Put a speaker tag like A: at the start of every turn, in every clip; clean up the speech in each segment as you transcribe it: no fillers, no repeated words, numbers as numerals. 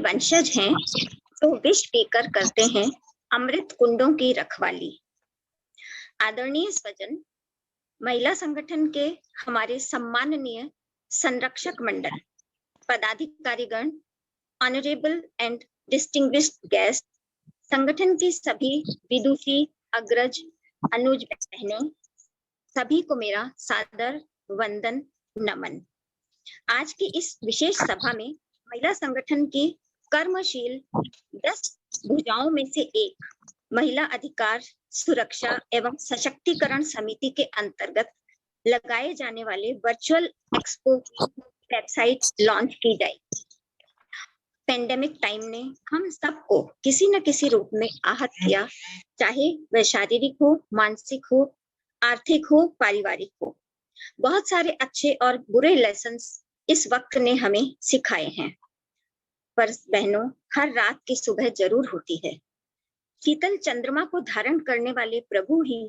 A: वंशज हैं तो विष पीकर करते हैं अमृत कुंडों की रखवाली। आदरणीय स्वजन, महिला संगठन के हमारे सम्माननीय संरक्षक मंडल, पदाधिकारीगण, ऑनरेबल एंड डिस्टिंग्विश्ड गेस्ट, संगठन की सभी विदुषी, अग्रज, अनुज बहनों, सभी को मेरा सादर वंदन नमन। आज की इस विशेष सभा में महिला संगठन की कर्मशील 10 भुजाओं में से एक महिला अधिकार सुरक्षा एवं सशक्तिकरण समिति के अंतर्गत लगाए जाने वाले वर्चुअल एक्सपो वेबसाइट लॉन्च की जाएगी। पेंडेमिक टाइम ने हम सबको किसी न किसी रूप में आहत किया, चाहे वह शारीरिक हो, मानसिक हो, आर्थिक हो, पारिवारिक हो। बहुत सारे अच्छे और बुरे लेसन्स इस वक्त ने हमें सिखाए हैं। पर बहनों, हर रात की सुबह जरूर होती है। शीतल चंद्रमा को धारण करने वाले प्रभु ही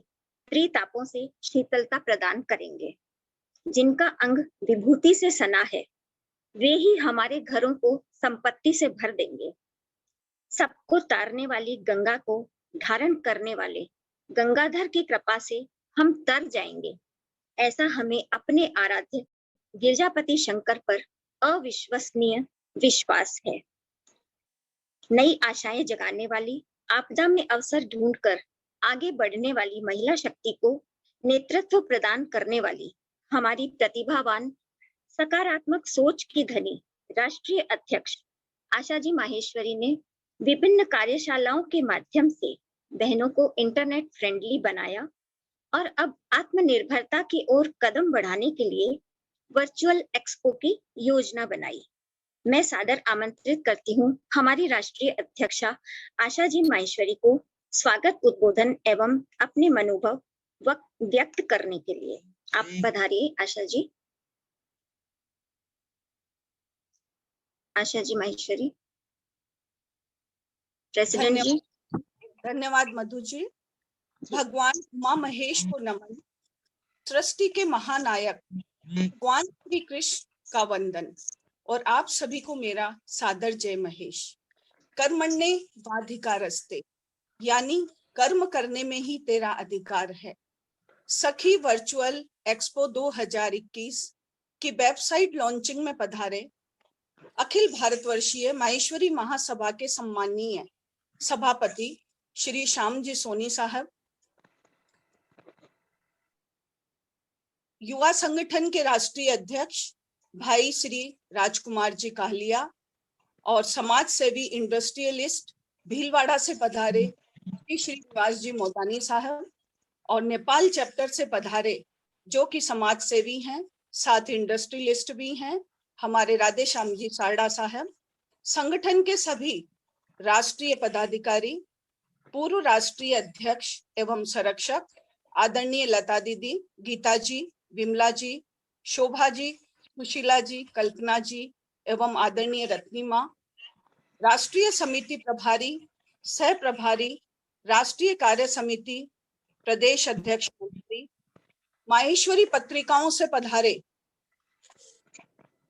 A: त्रितापों से शीतलता प्रदान करेंगे। जिनका अंग विभूति से सना है, वे ही हमारे घरों को संपत्ति से भर देंगे। सबको तारने वाली गंगा को धारण करने वाले गंगाधर की कृपा से हम तर जाएंगे। ऐसा हमें अपने आराध्य गिरजापति शंकर पर अविश्वसनीय विश्वास है। नई आशाएं जगाने वाली, आपदा में अवसर ढूंढकर आगे बढ़ने वाली महिला शक्ति को नेतृत्व प्रदान करने वाली हमारी प्रतिभावान, सकारात्मक सोच की धनी राष्ट्रीय अध्यक्ष आशा जी माहेश्वरी ने विभिन्न कार्यशालाओं के माध्यम से बहनों को इंटरनेट फ्रेंडली बनाया और अब आत्मनिर्भरता की ओर कदम बढ़ाने के लिए वर्चुअल एक्सपो की योजना बनाई। मैं सादर आमंत्रित करती हूँ हमारी राष्ट्रीय अध्यक्षा आशा जी माहेश्वरी को स्वागत उद्बोधन एवं अपने मनोभाव व्यक्त करने के लिए। आप पधारिए आशा जी। आशा जी माहेश्वरी। प्रेसिडेंट जी।
B: धन्यवाद मधु जी। भगवान उमा महेश को नमन। सृष्टि के महानायक भगवान श्री कृष्ण का वंदन और आप सभी को मेरा सादर जय महेश। कर्मण्ये वाधिकारस्ते, यानी कर्म करने में ही तेरा अधिकार है। सखी वर्चुअल एक्सपो 2021 की वेबसाइट लॉन्चिंग में पधारे अखिल भारतवर्षीय माहेश्वरी महासभा के सम्माननीय सभापति श्री श्याम जी सोनी साहब, युवा संगठन के राष्ट्रीय अध्यक्ष भाई श्री राजकुमार जी काहलिया और समाज सेवी इंडस्ट्रियलिस्ट भीलवाड़ा से पधारे श्री निवास जी मोदानी साहब और नेपाल चैप्टर से पधारे जो कि समाज सेवी हैं, साथ इंडस्ट्रियलिस्ट भी हैं, हमारे राधे श्याम जी सारडा साहब। संगठन के सभी राष्ट्रीय पदाधिकारी, पूर्व राष्ट्रीय अध्यक्ष एवं संरक्षक आदरणीय लता दीदी, गीता जी, विमला जी, शोभा जी, सुशीला जी, कल्पना जी एवं आदरणीय रत्नी माँ, राष्ट्रीय समिति प्रभारी, सह प्रभारी, राष्ट्रीय कार्य समिति, प्रदेश अध्यक्ष मंत्री, माहेश्वरी पत्रिकाओं से पधारे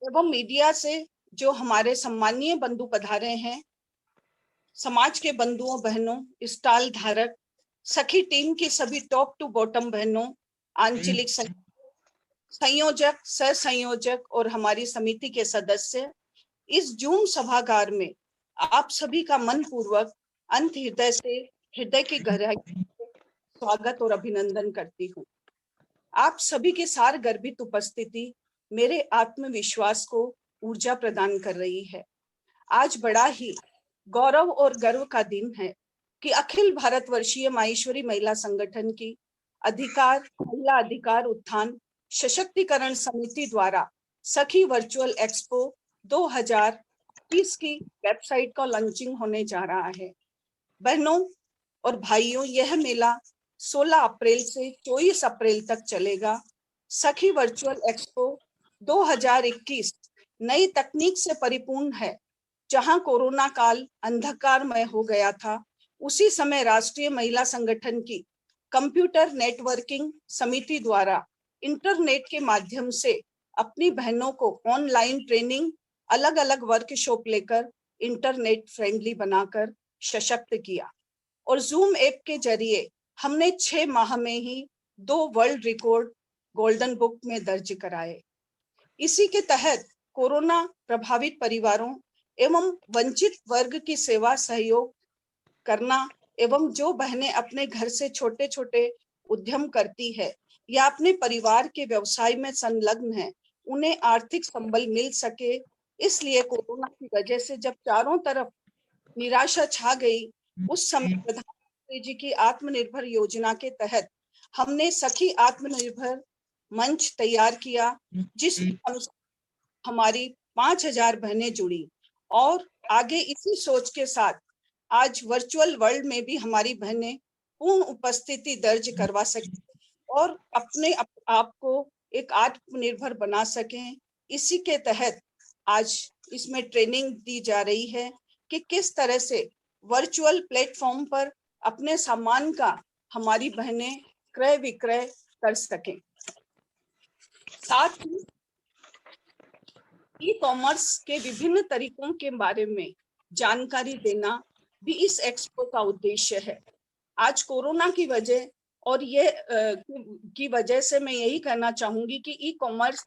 B: एवं मीडिया से जो हमारे सम्मानीय बंधु पधारे हैं, समाज के बंधुओं बहनों, स्टॉल धारक, सखी टीम की सभी टॉप टू बॉटम बहनों, आंचलिक संयोजक, सह संयोजक और हमारी समिति के सदस्य, इस जूम सभागार में आप सभी का मन पूर्वक अंत हृदय से, हृदय की गहराई से स्वागत और अभिनंदन करती हूँ। आप सभी की सार गर्भित उपस्थिति मेरे आत्मविश्वास को ऊर्जा प्रदान कर रही है। आज बड़ा ही गौरव और गर्व का दिन है कि अखिल भारतवर्षीय माहेश्वरी महिला संगठन की महिला अधिकार उत्थान सशक्तिकरण समिति द्वारा सखी वर्चुअल एक्सपो 2020 की वेबसाइट का लॉन्चिंग होने जा रहा है। बहनों और भाइयों, यह मेला 16 अप्रैल से 24 अप्रैल तक चलेगा। सखी वर्चुअल एक्सपो 2021 नई तकनीक से परिपूर्ण है। जहां कोरोना काल अंधकारमय हो गया था, उसी समय राष्ट्रीय महिला संगठन की कंप्यूटर नेटवर्किंग समिति द्वारा इंटरनेट के माध्यम से अपनी बहनों को ऑनलाइन ट्रेनिंग, अलग अलग वर्कशॉप लेकर इंटरनेट फ्रेंडली बनाकर सशक्त किया। और जूम ऐप के जरिए हमने 6 माह में ही 2 वर्ल्ड रिकॉर्ड गोल्डन बुक में दर्ज कराए। इसी के तहत कोरोना प्रभावित परिवारों एवं वंचित वर्ग की सेवा सहयोग करना एवं जो बहनें अपने घर से छोटे छोटे उद्यम करती है या अपने परिवार के व्यवसाय में संलग्न है, उन्हें आर्थिक संबल मिल सके, इसलिए कोरोना की वजह से जब चारों तरफ निराशा छा गई, उस समय प्रधानमंत्री जी की आत्मनिर्भर योजना के तहत हमने सखी आत्मनिर्भर मंच तैयार किया, जिसमें हमारी 5,000 बहनें जुड़ी और आगे इसी सोच के साथ आज वर्चुअल वर्ल्ड में भी हमारी बहनें पूर्ण उपस्थिति दर्ज करवा सकें और अपने आप को एक आत्मनिर्भर बना सकें। इसी के तहत आज इसमें ट्रेनिंग दी जा रही है कि किस तरह से वर्चुअल प्लेटफॉर्म पर अपने सामान का हमारी बहनें क्रय विक्रय कर सकें। साथ ही ई कॉमर्स के विभिन्न तरीकों के बारे में जानकारी देना भी इस एक्सपो का उद्देश्य है। आज कोरोना की वजह और ये की वजह से मैं यही कहना चाहूंगी कि ई कॉमर्स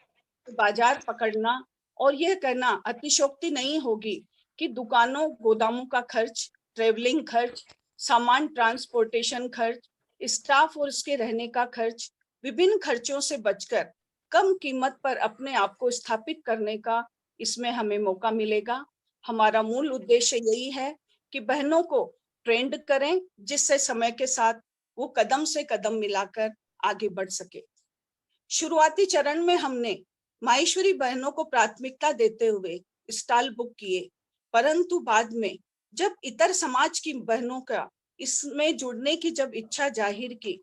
B: बाजार पकड़ना और यह कहना अतिशयोक्ति नहीं होगी कि दुकानों गोदामों का खर्च, ट्रेवलिंग खर्च, सामान ट्रांसपोर्टेशन खर्च, स्टाफ और उसके रहने का खर्च, विभिन्न खर्चों से बचकर कम कीमत पर अपने आप को स्थापित करने का इसमें हमें मौका मिलेगा। हमारा मूल उद्देश्य यही है कि बहनों को ट्रेंड करें, जिससे समय के साथ वो कदम से कदम मिलाकर आगे बढ़ सके। शुरुआती चरण में हमने माहेश्वरी बहनों को प्राथमिकता देते हुए स्टॉल बुक किए, परंतु बाद में जब इतर समाज की बहनों का इसमें जुड़ने की जब इच्छा जाहिर की,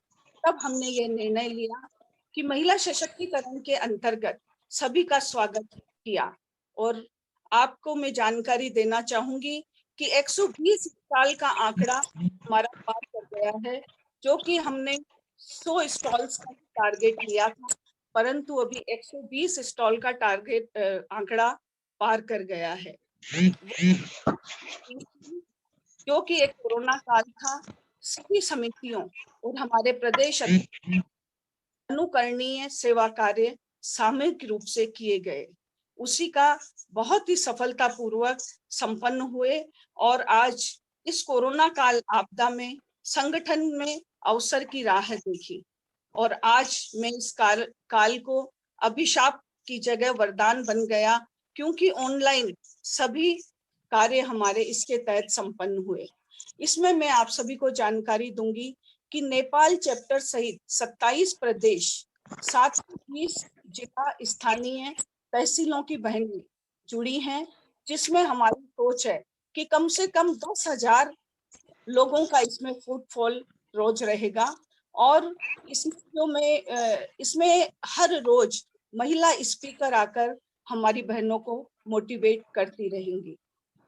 B: तब हमने ये निर्णय लिया कि महिला सशक्तिकरण के अंतर्गत सभी का स्वागत किया। और आपको मैं जानकारी देना चाहूंगी कि 120 स्टॉल का आंकड़ा हमारा पार कर गया है, जो कि हमने 100 स्टॉल्स का टारगेट लिया था, परंतु अभी 120 स्टॉल का टारगेट आंकड़ा पार कर गया है, जो कि एक कोरोना काल था। सभी समितियों और हमारे प्रदेश अनुकरणीय सेवा कार्य सामूहिक रूप से किए गए, उसी का बहुत ही सफलतापूर्वक संपन्न हुए। और आज इस कोरोना काल आपदा में संगठन में अवसर की राह देखी और आज मैं इस काल को अभिशाप की जगह वरदान बन गया, क्योंकि ऑनलाइन सभी कार्य हमारे इसके तहत संपन्न हुए। इसमें मैं आप सभी को जानकारी दूंगी कि नेपाल चैप्टर सहित 27 प्रदेश, 720 जिला स्थानीय तहसीलों की बहनें जुड़ी हैं, जिसमें हमारी सोच है कि कम से कम 10,000 लोगों का इसमें फुटफॉल रोज रहेगा। और इसमें हर रोज महिला स्पीकर आकर हमारी बहनों को मोटिवेट करती रहेंगी।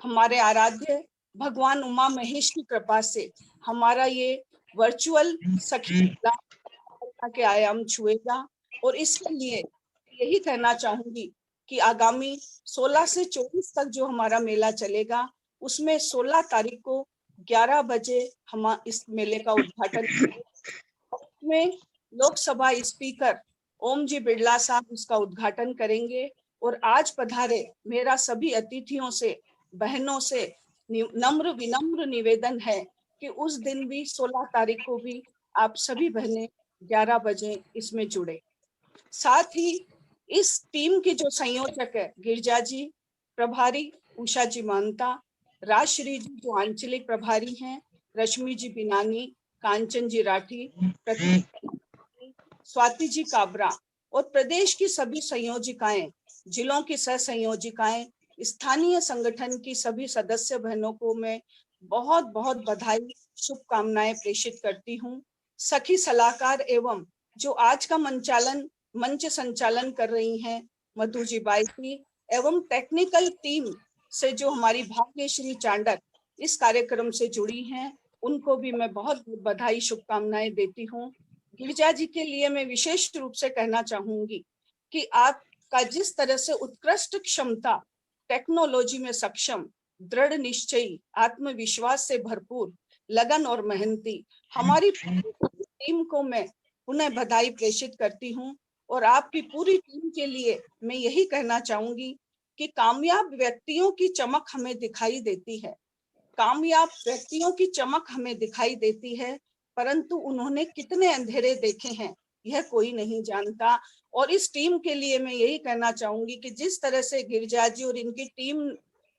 B: हमारे आराध्य भगवान उमा महेश की कृपा से हमारा ये वर्चुअल सखी के आयाम छुएगा। और इसके लिए यही कहना चाहूंगी कि आगामी 16 से 24 तक जो हमारा मेला चलेगा, उसमें 16 तारीख को 11 बजे हम इस मेले का उद्घाटन में लोकसभा स्पीकर ओम जी बिरला साहब उसका उद्घाटन करेंगे। और आज पधारे मेरा सभी अतिथियों से, बहनों से नम्र विनम्र निवेदन है कि उस दिन भी 16 तारीख को भी आप सभी बहनें 11 बजे इसमें जुड़े। साथ ही इस टीम के जो संयोजक है, गिरजा जी प्रभारी, उषा जी मानता, राजश्री जी जो आंचलिक प्रभारी हैं, रश्मि जी बिनानी, कांचन जी राठी, स्वाति जी काबरा और प्रदेश की सभी संयोजिकाएं, जिलों की सह संयोजिकाएं, स्थानीय संगठन की सभी सदस्य बहनों को मैं बहुत बहुत बधाई, शुभकामनाएं प्रेषित करती हूँ। सखी सलाहकार एवं जो आज का मंच संचालन कर रही हैं मधु जी बाइती, एवं टेक्निकल टीम से जो हमारी भाग्यश्री चांडक इस कार्यक्रम से जुड़ी हैं, उनको भी मैं बहुत बधाई शुभकामनाएं देती हूँ। गिरिजा जी के लिए मैं विशेष रूप से कहना चाहूंगी कि आपका जिस तरह से उत्कृष्ट क्षमता, टेक्नोलॉजी में सक्षम, दृढ़ निश्चयी, आत्मविश्वास से भरपूर, लगन और मेहनती हमारी टीम को मैं पुनः बधाई प्रेषित करती हूँ। और आपकी पूरी टीम के लिए मैं यही कहना चाहूंगी कि कामयाब व्यक्तियों की चमक हमें दिखाई देती है, कामयाब व्यक्तियों की चमक हमें दिखाई देती है, परंतु उन्होंने कितने अंधेरे देखे हैं यह कोई नहीं जानता। और इस टीम के लिए मैं यही कहना चाहूंगी कि जिस तरह से गिरिजा जी और इनकी टीम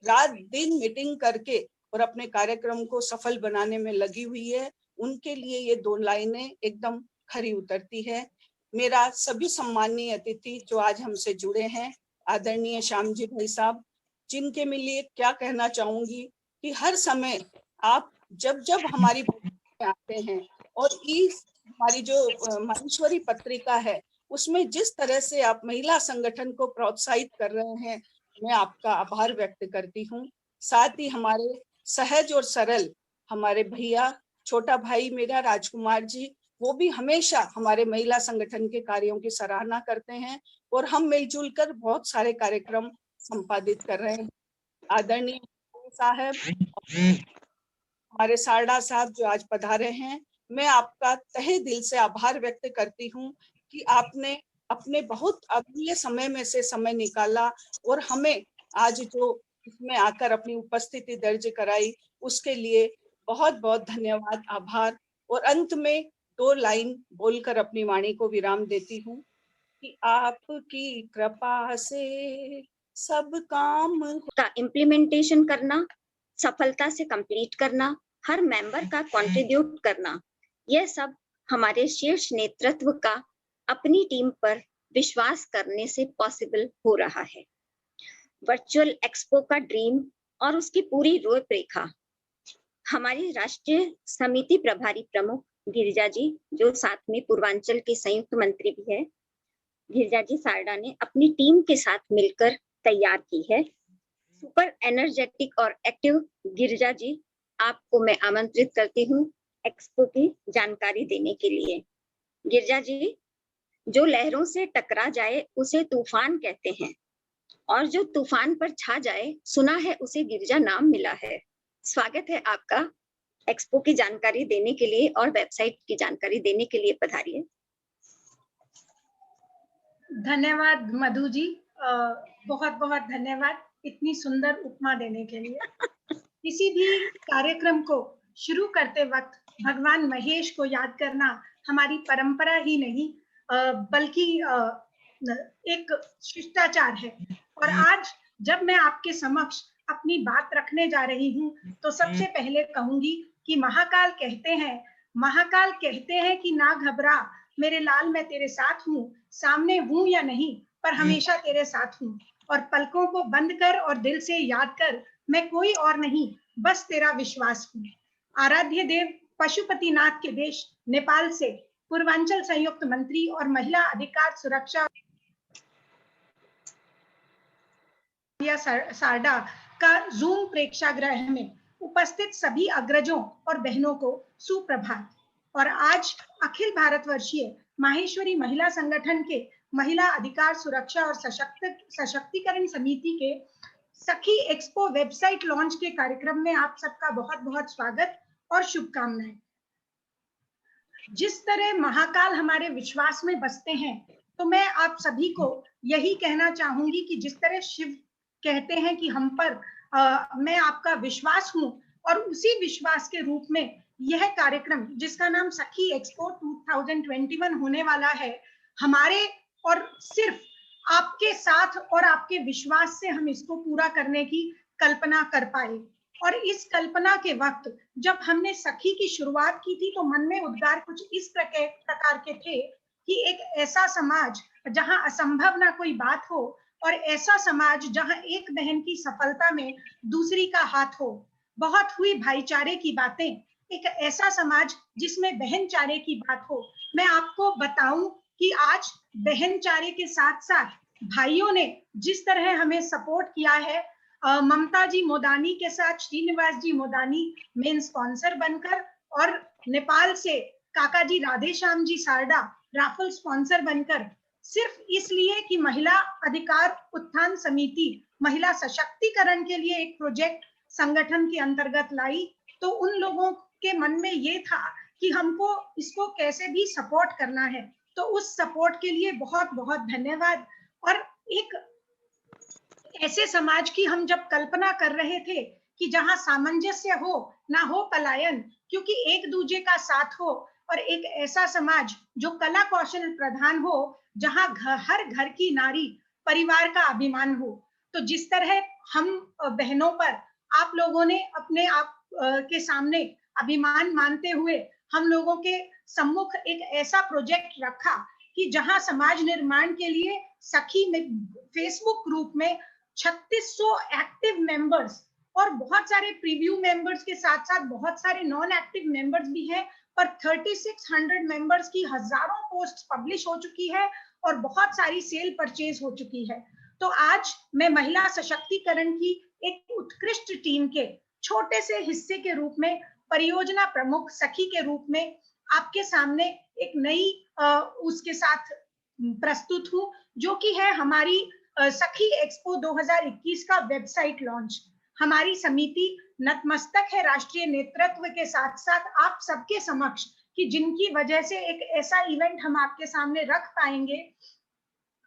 B: रात दिन मीटिंग करके और अपने कार्यक्रम को सफल बनाने में लगी हुई है, उनके लिए ये 2 लाइनें एकदम खरी उतरती है। मेरा सभी सम्माननीय अतिथि जो आज हमसे जुड़े हैं, आदरणीय श्याम जी भाई साहब, जिनके मैं लिए क्या कहना चाहूंगी कि हर समय आप जब जब हमारी में आते हैं और इस हमारी जो माहेश्वरी पत्रिका है उसमें जिस तरह से आप महिला संगठन को प्रोत्साहित कर रहे हैं, मैं आपका आभार व्यक्त करती हूँ। साथ ही हमारे सहज और सरल हमारे भैया, छोटा भाई मेरा राजकुमार जी, वो भी हमेशा हमारे महिला संगठन के कार्यों की सराहना करते हैं और हम मिलजुल कर बहुत सारे कार्यक्रम संपादित कर रहे हैं। आदरणीय साहब, हमारे सारडा साहब जो आज पधारे हैं, मैं आपका तहे दिल से आभार व्यक्त करती हूँ कि आपने अपने बहुत अमूल्य समय में से समय निकाला और हमें आज जो इसमें आकर अपनी उपस्थिति दर्ज कराई, उसके लिए बहुत बहुत धन्यवाद, आभार। और अंत में 2 लाइन बोलकर अपनी वाणी को विराम देती हूँ कि आपकी कृपा से सब काम
A: का इम्प्लीमेंटेशन करना, सफलता से कंप्लीट करना, हर मेंबर का कंट्रीब्यूट करना, यह सब हमारे शीर्ष नेतृत्व का अपनी टीम पर विश्वास करने से पॉसिबल हो रहा है। वर्चुअल एक्सपो का ड्रीम और उसकी पूरी रूपरेखा हमारी राष्ट्रीय समिति प्रभारी प्रमुख गिरिजा जी, जो साथ में पूर्वांचल के संयुक्त मंत्री भी है, गिरिजा जी सारडा ने अपनी टीम के साथ मिलकर तैयार की है। सुपर एनर्जेटिक और एक्टिव गिरिजा जी, आपको मैं आमंत्रित करती हूँ एक्सपो की जानकारी देने के लिए। गिरिजा जी, जो लहरों से टकरा जाए उसे तूफान कहते हैं और जो तूफान पर छा जाए सुना है उसे गिरिजा नाम मिला है। स्वागत है आपका एक्सपो की जानकारी देने के लिए और वेबसाइट की जानकारी देने के लिए पधारिए।
C: धन्यवाद मधु जी, बहुत बहुत धन्यवाद इतनी सुंदर उपमा देने के लिए। किसी भी कार्यक्रम को शुरू करते वक्त भगवान महेश को याद करना हमारी परंपरा ही नहीं बल्कि एक शिष्टाचार है। और आज जब मैं आपके समक्ष अपनी बात रखने जा रही हूँ तो सबसे पहले कहूंगी कि महाकाल कहते हैं कि ना घबरा मेरे लाल, मैं तेरे साथ हूँ, सामने हूँ या नहीं पर हमेशा तेरे साथ हूँ। और पलकों को बंद कर और दिल से याद कर, मैं कोई और नहीं बस तेरा विश्वास हूँ। आराध्य देव पशुपतिनाथ के देश नेपाल से पूर्वांचल संयुक्त मंत्री और महिला अधिकार सुरक्षा सारडा का जूम प्रेक्षागृह में उपस्थित सभी अग्रजों और बहनों को सुप्रभात। और आज अखिल भारतवर्षीय माहेश्वरी महिला संगठन के महिला अधिकार सुरक्षा और सशक्तिकरण समिति के सखी एक्सपो वेबसाइट लॉन्च के कार्यक्रम में आप सबका बहुत बहुत स्वागत और शुभकामनाएं। जिस तरह महाकाल हमारे विश्वास में बसते हैं, तो मैं आप सभी को यही कहना चाहूंगी कि जिस तरह शिव कहते हैं कि हम पर मैं आपका विश्वास हूं, और उसी विश्वास के रूप में यह कार्यक्रम जिसका नाम सखी एक्सपो 2021 होने वाला है, हमारे और सिर्फ आपके साथ और आपके विश्वास से हम इसको पूरा करने की कल्पना कर पाए। और इस कल्पना के वक्त जब हमने सखी की शुरुआत की थी तो मन में उद्गार कुछ इस प्रकार के थे कि एक ऐसा समाज जहां असंभव ना कोई बात हो, और ऐसा समाज जहां एक बहन की सफलता में दूसरी का हाथ हो। बहुत हुई भाईचारे की बातें, एक ऐसा समाज जिसमें बहनचारे की बात हो। मैं आपको बताऊं कि आज बहनचारे के साथ साथ भाइयों ने जिस तरह हमें सपोर्ट किया है, ममता जी मोदानी के साथ श्रीनिवास जी मोदानी मेन स्पॉन्सर बनकर, और नेपाल से काका जी राधेश्याम जी सारडा राफल स्पॉन्सर बनकर, सिर्फ इसलिए कि महिला अधिकार उत्थान समिति महिला सशक्तिकरण के लिए एक प्रोजेक्ट संगठन के अंतर्गत लाई, तो उन लोगों के मन में ये था कि हमको इसको कैसे भी सपोर्ट करना है। तो उस सपोर्ट के लिए बहुत बहुत धन्यवाद। और एक ऐसे समाज की हम जब कल्पना कर रहे थे कि जहां सामंजस्य हो, ना हो पलायन, क्योंकि एक दूसरे का साथ हो, और एक ऐसा समाज जो कला कौशल प्रधान हो, जहां हर घर की नारी परिवार का अभिमान हो। तो जिस तरह हम बहनों पर आप लोगों ने अपने आप के सामने अभिमान मानते हुए हम लोगों के सम्मुख एक ऐसा प्रोजेक्ट रखा कि जहां समाज निर्माण के लिए सखी में फेसबुक ग्रुप में 3600 एक्टिव मेंबर्स और बहुत सारे प्रीव्यू मेंबर्स के साथ साथ बहुत सारे नॉन एक्टिव मेंबर्स भी हैं, पर 3600 मेंबर्स की हजारों पोस्ट पब्लिश हो चुकी है और बहुत सारी सेल परचेज हो चुकी है। तो आज मैं महिला सशक्तिकरण की एक उत्कृष्ट टीम के छोटे से हिस्से के रूप में, परियोजना प्रमुख सखी के रूप में आपके सामने एक नई उसके साथ प्रस्तुत हूं, जो कि है हमारी सखी एक्सपो 2021 का वेबसाइट लॉन्च। हमारी समिति नतमस्तक है राष्ट्रीय नेतृत्व के साथ साथ आप सबके समक्ष कि जिनकी वजह से एक ऐसा इवेंट हम आपके सामने रख पाएंगे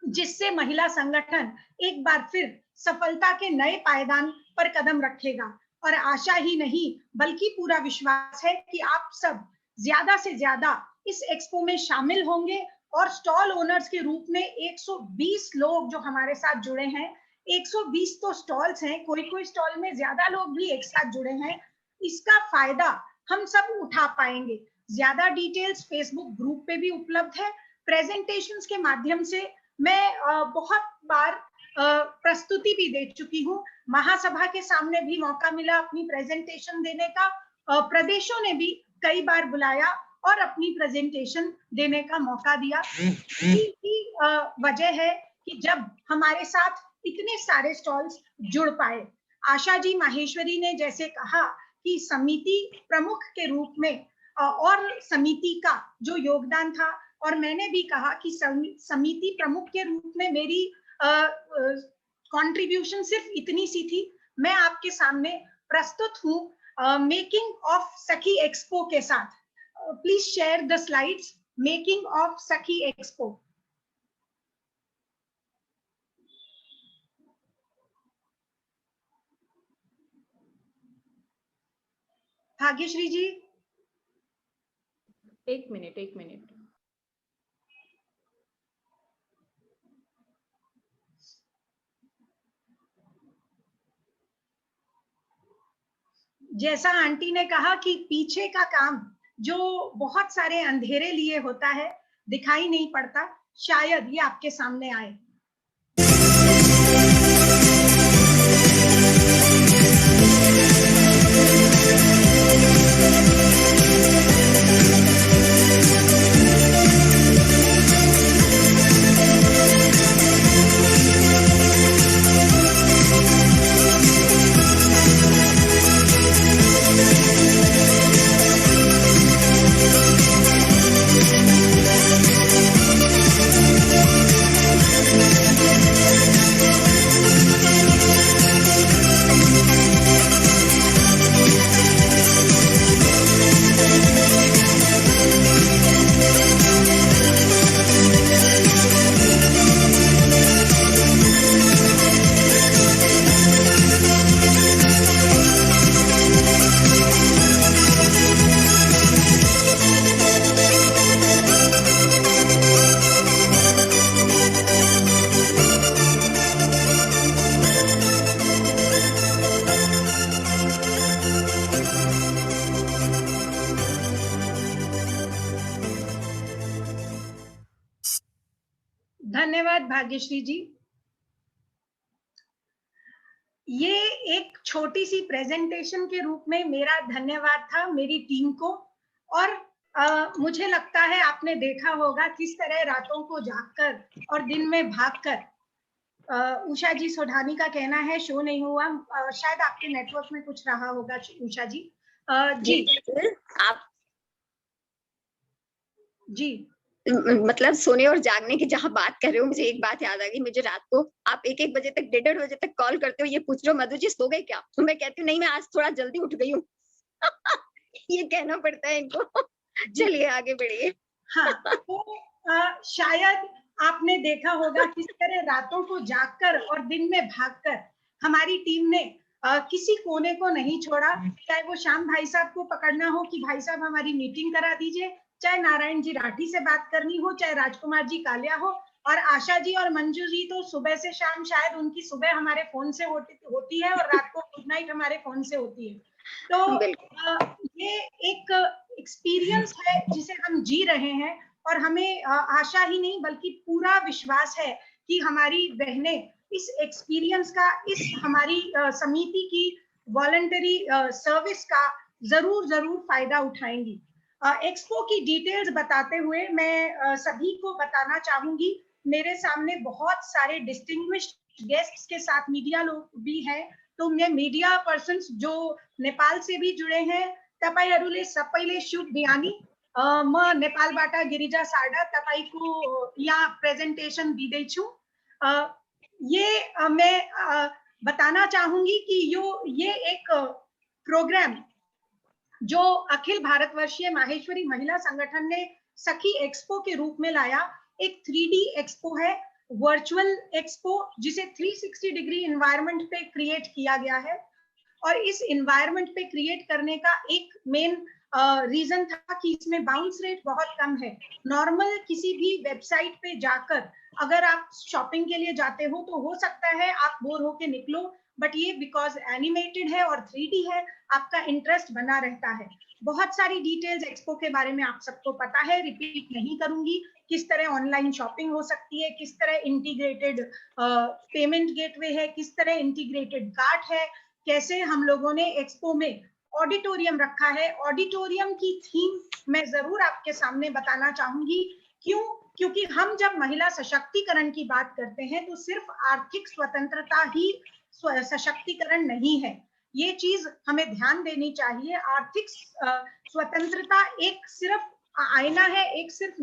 C: जिससे महिला संगठन एक बार फिर सफलता के नए पायदान पर कदम रखेगा। और आशा ही नहीं बल्कि पूरा विश्वास है कि आप सब ज्यादा से ज्यादा इस एक्सपो में शामिल होंगे। और स्टॉल ओनर्स के रूप में 120 लोग जो हमारे साथ जुड़े हैं, 120 तो स्टॉल्स हैं, कोई कोई स्टॉल में ज्यादा लोग भी एक साथ जुड़े हैं, इसका फायदा हम सब उठा पाएंगे। ज्यादा डिटेल्स फेसबुक ग्रुप पे भी उपलब्ध है। प्रेजेंटेशंस के माध्यम से मैं बहुत बार प्रस्तुति भी दे चुकी हूँ, महासभा के सामने भी मौका मिला अपनी प्रेजेंटेशन देने का, प्रदेशों ने भी कई बार बुलाया और अपनी प्रेजेंटेशन देने का मौका दिया। की वजह है कि जब हमारे साथ इतने सारे स्टॉल्स जुड़ पाए। आशा जी माहेश्वरी ने जैसे कहा कि समिति प्रमुख के रूप में और समिति का जो योगदान था, और मैंने भी कहा कि समिति प्रमुख के रूप में मेरी कंट्रीब्यूशन सिर्फ इतनी सी थी। मैं आपके सामने प्रस्तुत हूँ मेकिंग ऑफ सखी एक्सपो के साथ। Please share the slides. Making of सखी एक्सपो। भाग्यश्री जी,
D: एक मिनट।
C: जैसा आंटी ने कहा कि पीछे का काम जो बहुत सारे अंधेरे लिए होता है, दिखाई नहीं पड़ता, शायद ये आपके सामने आए। धन्यवाद भाग्यश्री जी। ये एक छोटी सी प्रेजेंटेशन के रूप में मेरा धन्यवाद था मेरी टीम को। और मुझे लगता है आपने देखा होगा किस तरह रातों को जागकर और दिन में भागकर उषा जी सोढानी का कहना है शो नहीं हुआ। शायद आपके नेटवर्क में कुछ रहा होगा उषा जी। जी
A: आप
C: जी
A: मतलब सोने और जागने की जहां बात कर रहे हो, मुझे एक बात याद आ गई। मुझे रात को आप 1-1 बजे तक, 1:30 बजे तक कॉल करते हो, ये पूछ रहे हो मधु जी सो गए क्या? तो मैं कहती हूँ नहीं, मैं आज थोड़ा जल्दी उठ गई हूँ। ये कहना पड़ता है इनको।
C: जी
A: चलिए आगे बढ़िए।
C: हाँ, तो शायद आपने देखा होगा किस तरह रातों को जागकर और दिन में भागकर हमारी टीम ने किसी कोने को नहीं छोड़ा, चाहे वो श्याम भाई साहब को पकड़ना हो कि भाई साहब हमारी मीटिंग करा दीजिए, चाहे नारायण जी राठी से बात करनी हो, चाहे राजकुमार जी कालिया हो, और आशा जी और मंजू जी तो सुबह से शाम, शायद उनकी सुबह हमारे फोन से होती है और रात को गुड नाइट हमारे फोन से होती है। तो ये एक एक्सपीरियंस है जिसे हम जी रहे हैं, और हमें आशा ही नहीं बल्कि पूरा विश्वास है कि हमारी बहनें इस एक्सपीरियंस का, इस हमारी समिति की वॉलंटरी सर्विस का जरूर जरूर फायदा उठाएंगी। एक्सपो की डिटेल्स बताते हुए मैं सभी को बताना चाहूंगी, मेरे सामने बहुत सारे डिस्टिंग्विश्ड गेस्ट्स के साथ मीडिया लोग भी हैं, तो मैं मीडिया पर्सन्स जो नेपाल से भी जुड़े हैं, तपाईहरुले सबैले शुभ बिहानी। म नेपालबाट गिरिजा सार्डा तपाईको यहाँ प्रेजेंटेशन दिँदैछु। मैं बताना चाहूंगी कि ये एक प्रोग्राम जो अखिल भारतवर्षीय माहेश्वरी महिला संगठन ने सखी एक्सपो के रूप में लाया, एक 3D एक्सपो है, वर्चुअल एक्सपो, जिसे 360 डिग्री एनवायरनमेंट पे क्रिएट किया गया है। और इस एनवायरनमेंट पे क्रिएट करने का एक मेन रीजन था कि इसमें बाउंस रेट बहुत कम है। नॉर्मल किसी भी वेबसाइट पे जाकर अगर आप शॉपिंग के लिए जाते हो तो हो सकता है आप बोर होके निकलो, बट ये बिकॉज एनिमेटेड है और 3D है, आपका इंटरेस्ट बना रहता है। बहुत सारी डिटेल्स एक्सपो के बारे में आप सबको पता है, रिपीट नहीं करूंगी। किस तरह ऑनलाइन शॉपिंग हो सकती है, किस तरह इंटीग्रेटेड पेमेंट गेटवे है, किस तरह इंटीग्रेटेड कार्ट है, कैसे हम लोगों ने एक्सपो में ऑडिटोरियम रखा है। ऑडिटोरियम की थीम मैं जरूर आपके सामने बताना चाहूंगी। क्यों? क्योंकि हम जब महिला सशक्तिकरण की बात करते हैं तो सिर्फ आर्थिक स्वतंत्रता ही सशक्तिकरण नहीं है, ये चीज हमें ध्यान देनी चाहिए। आर्थिक स्वतंत्रता एक सिर्फ आईना है, एक सिर्फ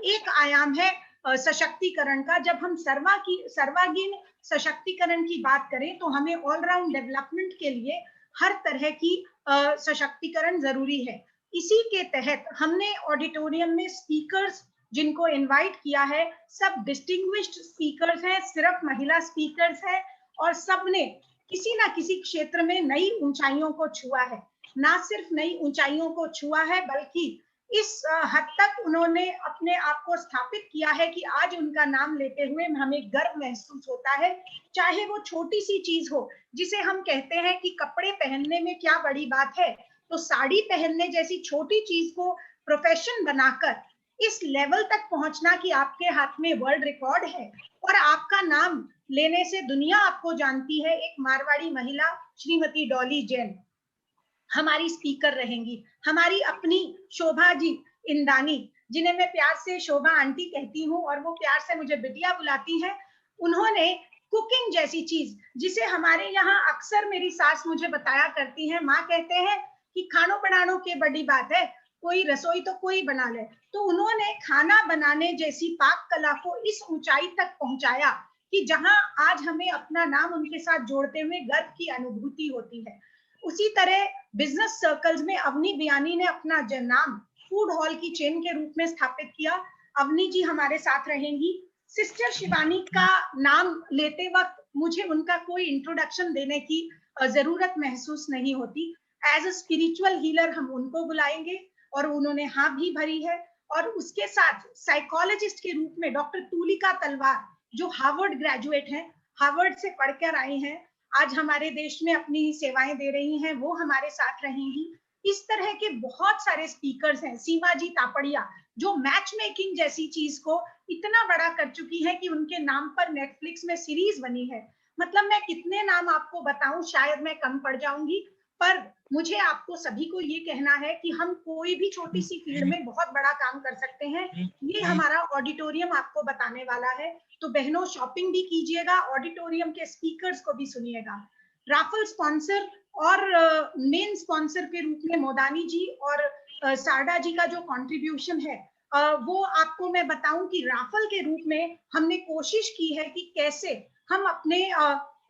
C: एक आयाम है सशक्तिकरण का। जब हम सर्वांगीण सशक्तिकरण की बात करें तो हमें ऑलराउंड डेवलपमेंट के लिए हर तरह की सशक्तिकरण जरूरी है। इसी के तहत हमने ऑडिटोरियम में स्पीकर्स जिनको इनवाइट किया है, सब डिस्टिंग्विश्ड स्पीकर्स हैं, सिर्फ महिला स्पीकर्स हैं, और सबने किसी ना किसी क्षेत्र में नई ऊंचाइयों को छुआ है। ना सिर्फ नई ऊंचाइयों को छुआ है बल्कि इस हद तक उन्होंने अपने आप को स्थापित किया है कि आज उनका नाम लेते हुए हमें गर्व महसूस होता है। चाहे वो छोटी सी चीज हो, जिसे हम कहते हैं कि कपड़े पहनने में क्या बड़ी बात है, तो साड़ी पहनने जैसी छोटी चीज को प्रोफेशन बनाकर इस लेवल तक पहुंचना कि आपके हाथ में वर्ल्ड रिकॉर्ड है और आपका नाम लेने से दुनिया आपको जानती है। एक मारवाड़ी महिला श्रीमती डॉली जैन हमारी स्पीकर रहेंगी। हमारी अपनी शोभा जी इंदानी, जिन्हें मैं प्यार से शोभा आंटी कहती हूँ और वो प्यार से मुझे बिटिया बुलाती हैं, उन्होंने कुकिंग जैसी चीज, जिसे हमारे यहाँ अक्सर मेरी सास मुझे बताया करती है, माँ कहते हैं कि खानो बनानो के बड़ी बात है, कोई रसोई तो कोई बना ले, तो उन्होंने खाना बनाने जैसी पाक कला को इस ऊंचाई तक पहुंचाया कि जहां आज हमें अपना नाम उनके साथ जोड़ते हुए गर्व की अनुभूति होती है। उसी तरह बिजनेस सर्कल्स में अवनी बियानी ने अपना नाम फूड हॉल की चेन के रूप में स्थापित किया। अवनी जी हमारे साथ रहेंगी। सिस्टर शिवानी का नाम लेते वक्त मुझे उनका कोई इंट्रोडक्शन देने की जरूरत महसूस नहीं होती। एज अ स्पिरिचुअल हीलर हम उनको बुलाएंगे और उन्होंने हाँ भी भरी है। और उसके साथ साइकोलॉजिस्ट के रूप में डॉक्टर तुलिका तलवार, जो हार्वर्ड ग्रेजुएट हैं, हार्वर्ड से पढ़कर आई हैं, आज हमारे देश में अपनी सेवाएं दे रही हैं, वो हमारे साथ रहेंगी। इस तरह के बहुत सारे स्पीकर्स हैं। सीमा जी तापड़िया, जो मैच मेकिंग जैसी चीज को इतना बड़ा कर चुकी है कि उनके नाम पर नेटफ्लिक्स में सीरीज बनी है। मतलब मैं कितने नाम आपको बताऊं, शायद मैं कम पड़ जाऊंगी, पर मुझे आपको सभी को ये कहना है कि हम कोई भी छोटी सी फील्ड में बहुत बड़ा काम कर सकते हैं। ये हमारा ऑडिटोरियम आपको बताने वाला है। तो बहनों, शॉपिंग भी कीजिएगा, ऑडिटोरियम के स्पीकर्स को भी सुनिएगा। राफल स्पॉन्सर और मेन स्पॉन्सर के रूप में मोदानी जी और सारडा जी का जो कंट्रीब्यूशन है, वो आपको मैं बताऊं कि राफल के रूप में हमने कोशिश की है कि कैसे हम अपने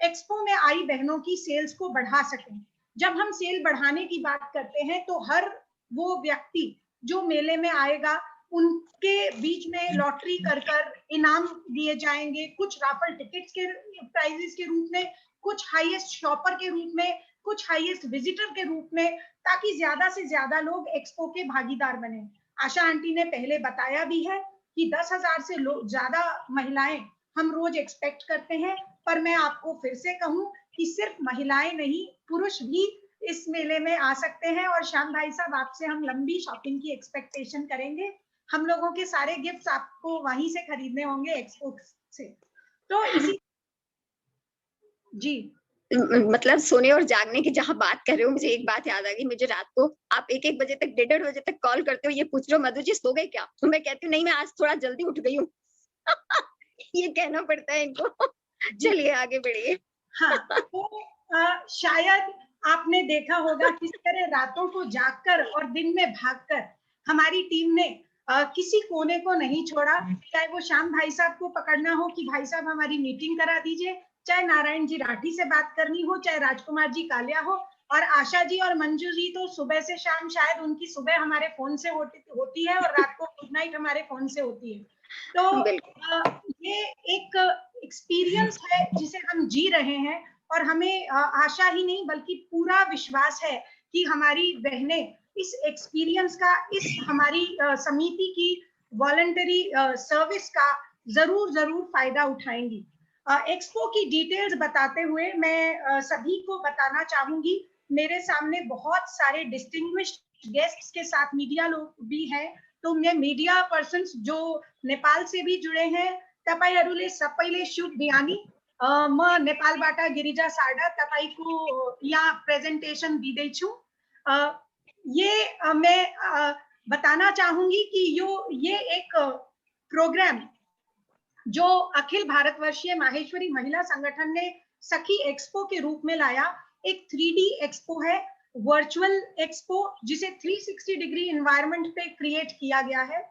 C: एक्सपो में आई बहनों की सेल्स को बढ़ा सकें। जब हम सेल बढ़ाने की बात करते हैं तो हर वो व्यक्ति जो मेले में आएगा उनके बीच में लॉटरी कर कर इनाम दिए जाएंगे, कुछ राफल टिकट्स के प्राइजेस के रूप में, कुछ हाईएस्ट शॉपर के रूप में, कुछ हाईएस्ट विजिटर के रूप में, ताकि ज्यादा से ज्यादा लोग एक्सपो के भागीदार बने। आशा आंटी ने पहले बताया भी है कि 10,000 से ज्यादा महिलाएं हम रोज एक्सपेक्ट करते हैं, पर मैं आपको फिर से कहूं कि सिर्फ महिलाएं नहीं, पुरुष भी इस मेले में आ सकते हैं। और श्याम भाई साहब, आपसे हम लंबी शॉपिंग की एक्सपेक्टेशन करेंगे। हम लोगों के सारे गिफ्ट्स आपको वहीं से खरीदने होंगे, एक्सपो से। तो इसी जी,
A: मतलब सोने और जागने की जहां बात कर रहे हो, मुझे एक बात याद आ गई। मुझे रात को आप 1-1 बजे तक, 1:30 बजे तक कॉल करते हो, ये पूछ रहे हो मधु जी सो गए क्या? तो मैं कहती हूँ नहीं, मैं आज थोड़ा जल्दी उठ गई हूँ। ये कहना पड़ता है इनको। चलिए आगे बढ़िए।
C: हाँ, तो शायद आपने देखा होगा किस तरह रातों को जागकर और दिन में भागकर हमारी टीम ने किसी कोने को नहीं छोड़ा। चाहे वो श्याम भाई साहब को पकड़ना हो कि भाई साहब हमारी मीटिंग करा दीजिए, चाहे नारायण जी राठी से बात करनी हो, चाहे राजकुमार जी कालिया हो, और आशा जी और मंजू जी तो सुबह से शाम, शायद उनकी सुबह हमारे फोन से होती है और रात को गुड नाइट हमारे फोन से होती है। तो ये एक एक्सपीरियंस है जिसे हम जी रहे हैं, और हमें आशा ही नहीं बल्कि पूरा विश्वास है कि हमारी बहनें इस एक्सपीरियंस का, इस हमारी समिति की वॉलंटरी सर्विस का जरूर जरूर फायदा उठाएंगी। एक्सपो की डिटेल्स बताते हुए मैं सभी को बताना चाहूंगी, मेरे सामने बहुत सारे डिस्टिंग्विश्ड गेस्ट्स के साथ मीडिया लोग भी हैं। तो मैं मीडिया पर्सन्स जो नेपाल से भी जुड़े हैं, तपाईहरुले सबैले शुभ बिहानी। म नेपालबाट गिरिजा सार्डा तपाईको यहाँ प्रेजेंटेशन दिँदैछु। ये मैं बताना चाहूंगी कि ये एक प्रोग्राम जो अखिल भारतवर्षीय माहेश्वरी महिला संगठन ने सखी एक्सपो के रूप में लाया, एक 3D एक्सपो है, वर्चुअल एक्सपो, जिसे 360 डिग्री एनवायरनमेंट पे क्रिएट किया गया है।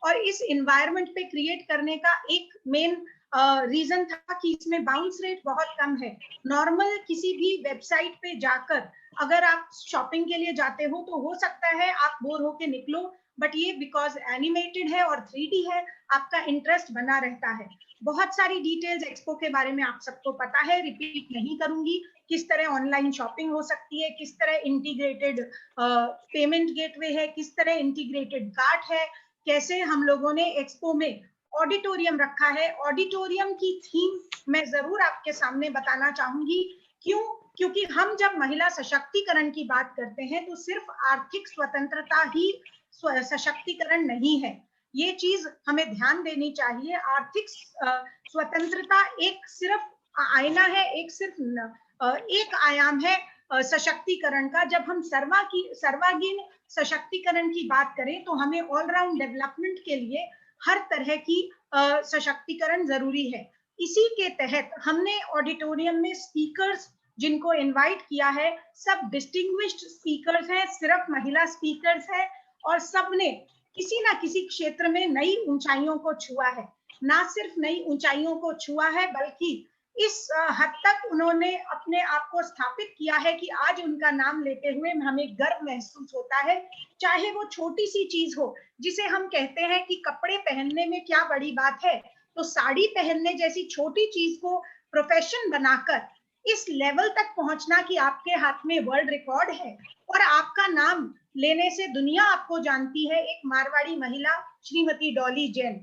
C: और इस एनवायरनमेंट पे क्रिएट करने का एक मेन रीजन था कि इसमें बाउंस रेट बहुत कम है। नॉर्मल किसी भी वेबसाइट पे जाकर अगर आप शॉपिंग के लिए जाते हो तो हो सकता है आप बोर होके निकलो, बट ये बिकॉज एनिमेटेड है और 3D है, आपका इंटरेस्ट बना रहता है। बहुत सारी डिटेल्स एक्सपो के बारे में आप सबको पता है, रिपीट नहीं करूंगी। किस तरह ऑनलाइन शॉपिंग हो सकती है, किस तरह इंटीग्रेटेड पेमेंट गेटवे है, किस तरह इंटीग्रेटेड कार्ट है, कैसे हम लोगों ने एक्सपो में ऑडिटोरियम रखा है। ऑडिटोरियम की थीम मैं जरूर आपके सामने बताना चाहूंगी। क्यों? क्योंकि हम जब महिला सशक्तिकरण की बात करते हैं तो सिर्फ आर्थिक स्वतंत्रता ही सशक्तिकरण नहीं है, ये चीज हमें ध्यान देनी चाहिए। आर्थिक स्वतंत्रता एक सिर्फ आईना है, एक आयाम है सशक्तिकरण का। जब हम सर्वांगीण सशक्तिकरण की बात करें तो हमें ऑलराउंड डेवलपमेंट के लिए हर तरह की सशक्तिकरण जरूरी है। इसी के तहत हमने ऑडिटोरियम में स्पीकर्स जिनको इनवाइट किया है, सब डिस्टिंग्विश्ड स्पीकर्स हैं, सिर्फ महिला स्पीकर्स हैं, और सबने किसी ना किसी क्षेत्र में नई ऊंचाइयों को छुआ है। ना सिर्फ नई ऊंचाइयों को छुआ है बल्कि इस हद तक उन्होंने अपने आप को स्थापित किया है कि आज उनका नाम लेते हुए हमें गर्व महसूस होता है। चाहे वो छोटी सी चीज हो, जिसे हम कहते हैं कि कपड़े पहनने में क्या बड़ी बात है, तो साड़ी पहनने जैसी छोटी चीज को प्रोफेशन बनाकर इस लेवल तक पहुंचना कि आपके हाथ में वर्ल्ड रिकॉर्ड है और आपका नाम लेने से दुनिया आपको जानती है। एक मारवाड़ी महिला श्रीमती डॉली जैन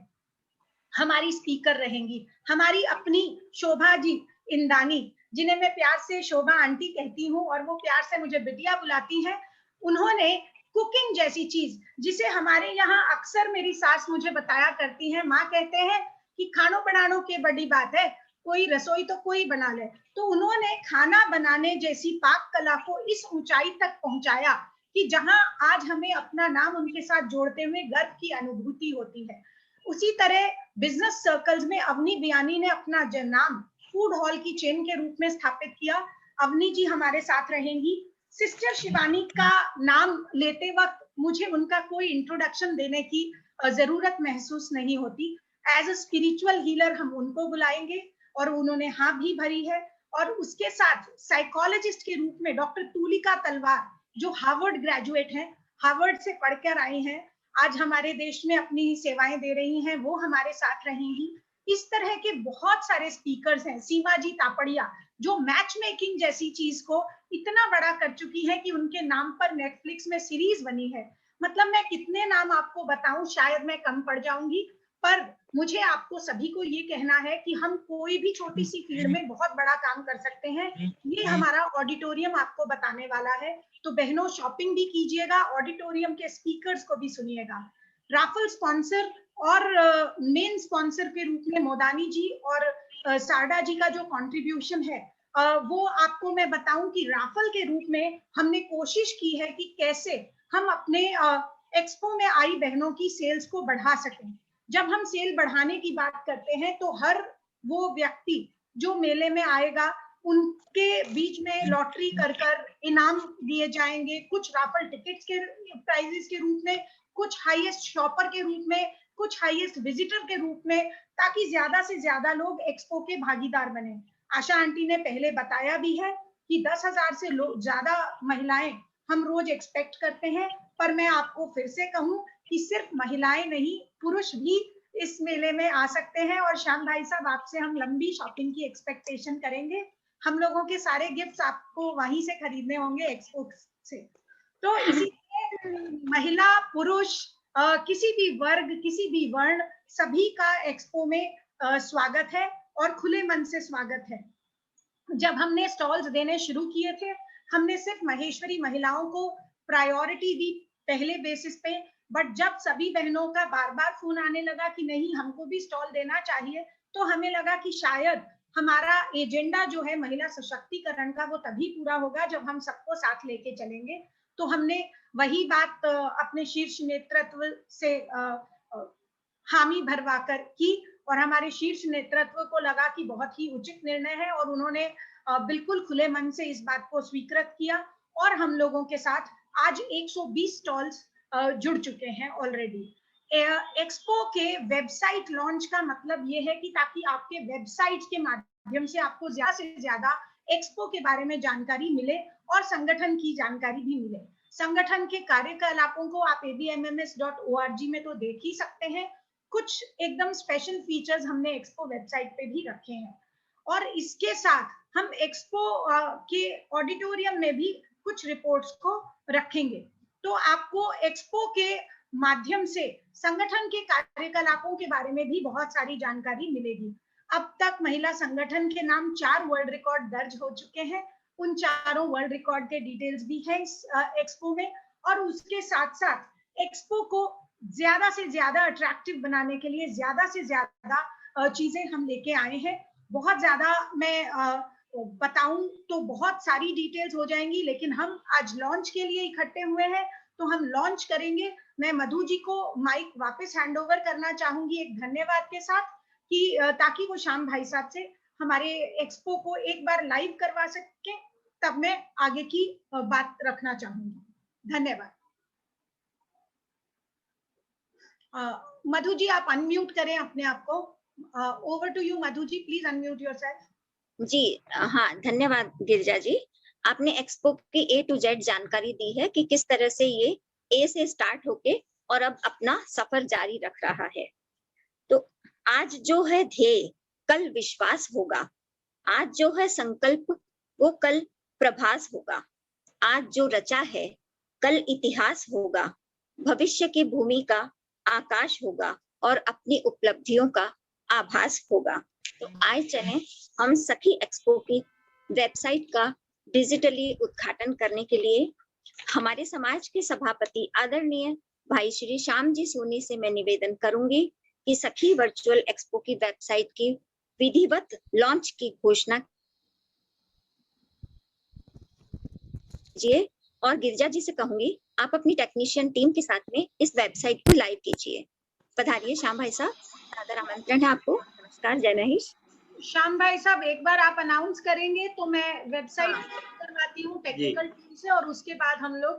C: हमारी स्पीकर रहेंगी। हमारी अपनी शोभा जी इंदानी, जिन्हें मैं प्यार से शोभा आंटी कहती हूँ और वो प्यार से मुझे बिटिया बुलाती हैं, उन्होंने कुकिंग जैसी चीज, जिसे हमारे यहाँ अक्सर मेरी सास मुझे बताया करती है, माँ कहते हैं कि खानो बनानो के बड़ी बात है, कोई रसोई तो कोई बना ले, तो उन्होंने खाना बनाने जैसी पाक कला को इस ऊंचाई तक पहुंचाया कि जहां आज हमें अपना नाम उनके साथ जोड़ते हुए गर्व की अनुभूति होती है। उसी तरह बिजनेस सर्कल्स में अवनी बियानी ने अपना नाम फूड हॉल की चेन के रूप में स्थापित किया। अवनी जी हमारे साथ रहेंगी। सिस्टर शिवानी का नाम लेते वक्त मुझे उनका कोई इंट्रोडक्शन देने की जरूरत महसूस नहीं होती। एज अ स्पिरिचुअल हीलर हम उनको बुलाएंगे और उन्होंने हाँ भी भरी है। और उसके साथ साइकोलॉजिस्ट के रूप में डॉक्टर तुलिका तलवार, जो हार्वर्ड ग्रेजुएट हैं, हार्वर्ड से पढ़कर आई हैं, आज हमारे देश में अपनी सेवाएं दे रही हैं, वो हमारे साथ रहेंगी। इस तरह के बहुत सारे स्पीकर्स हैं। सीमा जी तापड़िया, जो मैच मेकिंग जैसी चीज को इतना बड़ा कर चुकी है कि उनके नाम पर नेटफ्लिक्स में सीरीज बनी है। मतलब मैं कितने नाम आपको बताऊं, शायद मैं कम पड़ जाऊंगी, पर मुझे आपको सभी को ये कहना है कि हम कोई भी छोटी सी फील्ड में बहुत बड़ा काम कर सकते हैं। ये हमारा ऑडिटोरियम आपको बताने वाला है। तो बहनों, शॉपिंग भी कीजिएगा, ऑडिटोरियम के स्पीकर्स को भी सुनिएगा। राफल स्पॉन्सर और मेन स्पॉन्सर के रूप में मोदानी जी और सारडा जी का जो कंट्रीब्यूशन है, वो आपको मैं बताऊं कि राफल के रूप में हमने कोशिश की है कि कैसे हम अपने एक्सपो में आई बहनों की सेल्स को बढ़ा सकें। जब हम सेल बढ़ाने की बात करते हैं तो हर वो व्यक्ति जो मेले में आएगा, उनके बीच में लॉटरी कर इनाम दिए जाएंगे, कुछ राफल टिकट्स के प्राइजेस के रूप में, कुछ हाईएस्ट शॉपर के रूप में, कुछ हाईएस्ट विजिटर के रूप में, ताकि ज्यादा से ज्यादा लोग एक्सपो के भागीदार बने। आशा आंटी ने पहले बताया भी है कि 10,000 से ज्यादा महिलाएं हम रोज एक्सपेक्ट करते हैं, पर मैं आपको फिर से कहूं कि सिर्फ महिलाएं नहीं, पुरुष भी इस मेले में आ सकते हैं। और श्याम भाई साहब, आपसे हम लंबी शॉपिंग की एक्सपेक्टेशन करेंगे। हम लोगों के सारे गिफ्ट्स आपको वहीं से खरीदने होंगे, एक्सपो से। तो इसीलिए महिला पुरुष किसी भी वर्ग, किसी भी वर्ण, सभी का एक्सपो में स्वागत है और खुले मन से स्वागत है। जब हमने स्टॉल्स देने शुरू किए थे, हमने सिर्फ महेश्वरी महिलाओं को प्रायोरिटी दी पहले बेसिस पे, बट जब सभी बहनों का बार बार फोन आने लगा कि नहीं हमको भी स्टॉल देना चाहिए, तो हमें लगा कि शायद हमारा एजेंडा जो है महिला सशक्तिकरण का, वो तभी पूरा होगा जब हम सबको साथ लेके चलेंगे। तो हमने वही बात अपने शीर्ष नेतृत्व से हामी भरवाकर की और हमारे शीर्ष नेतृत्व को लगा कि बहुत ही उचित निर्णय है और उन्होंने बिल्कुल खुले मन से इस बात को स्वीकृत किया और हम लोगों के साथ आज 120 स्टॉल्स जुड़ चुके हैं ऑलरेडी। एक्सपो के वेबसाइट लॉन्च का मतलब ये है कि ताकि आपके वेबसाइट के माध्यम से आपको ज्यादा से ज्यादा एक्सपो के बारे में जानकारी मिले और संगठन की जानकारी भी मिले। संगठन के कार्यकलापों को आप abmms.org में तो देख ही सकते हैं। कुछ एकदम स्पेशल फीचर्स हमने एक्सपो वेबसाइट पे भी रखे हैं और इसके साथ हम एक्सपो के ऑडिटोरियम में भी कुछ रिपोर्ट्स को रखेंगे। तो आपको एक्सपो के माध्यम से संगठन के कार्यकलापों के बारे में भी बहुत सारी जानकारी मिलेगी। अब तक महिला संगठन के नाम 4 वर्ल्ड रिकॉर्ड दर्ज हो चुके हैं। उन चारों वर्ल्ड रिकॉर्ड के डिटेल्स भी हैं इस एक्सपो में। और उसके साथ साथ एक्सपो को ज्यादा से ज्यादा अट्रैक्टिव बनाने के लिए ज्यादा से ज्यादा चीजें हम लेके आए हैं। बहुत ज्यादा मैं बताऊं तो बहुत सारी डिटेल्स हो जाएंगी, लेकिन हम आज लॉन्च के लिए इकट्ठे हुए हैं तो हम लॉन्च करेंगे। मैं मधु जी को माइक वापस हैंडओवर करना चाहूंगी एक धन्यवाद के साथ, कि ताकि वो श्याम भाई साहब से हमारे एक्सपो को एक बार लाइव करवा सके। तब मैं आगे की बात रखना चाहूंगी। धन्यवाद। मधु जी आप अनम्यूट करें अपने आप को। Over to you Madhu ji, please unmute yourself.
A: जी हाँ, धन्यवाद गिरिजा जी। आपने एक्सपो की A to Z जानकारी दी है कि किस तरह से ये A से स्टार्ट होके और अब अपना सफर जारी रख रहा है। तो आज जो है ध्येय, कल विश्वास होगा। आज जो है संकल्प, वो कल प्रभास होगा। आज जो रचा है, कल इतिहास होगा। भविष्य की भूमि का आकाश होगा और अपनी उपलब्धियों का आभास होगा। तो आए चलें हम सखी एक्सपो की वेबसाइट का डिजिटली उद्घाटन करने के लिए हमारे समाज के सभापति आदरणीय भाई श्री श्याम जी सोनी से मैं निवेदन करूंगी कि सखी वर्चुअल एक्सपो की वेबसाइट की विधिवत लॉन्च की घोषणा कीजिए। और गिरिजा जी से कहूंगी आप अपनी टेक्नीशियन टीम के साथ में इस वेबसाइट को लाइव कीजिए। पधारिए श्याम भाई साहब, सादर आमंत्रण है आपको। नमस्कार, जय महेश।
C: श्याम भाई साहब एक बार आप अनाउंस करेंगे तो मैं वेबसाइट करवाती हूँ टेक्निकल टीम से और उसके बाद हम लोग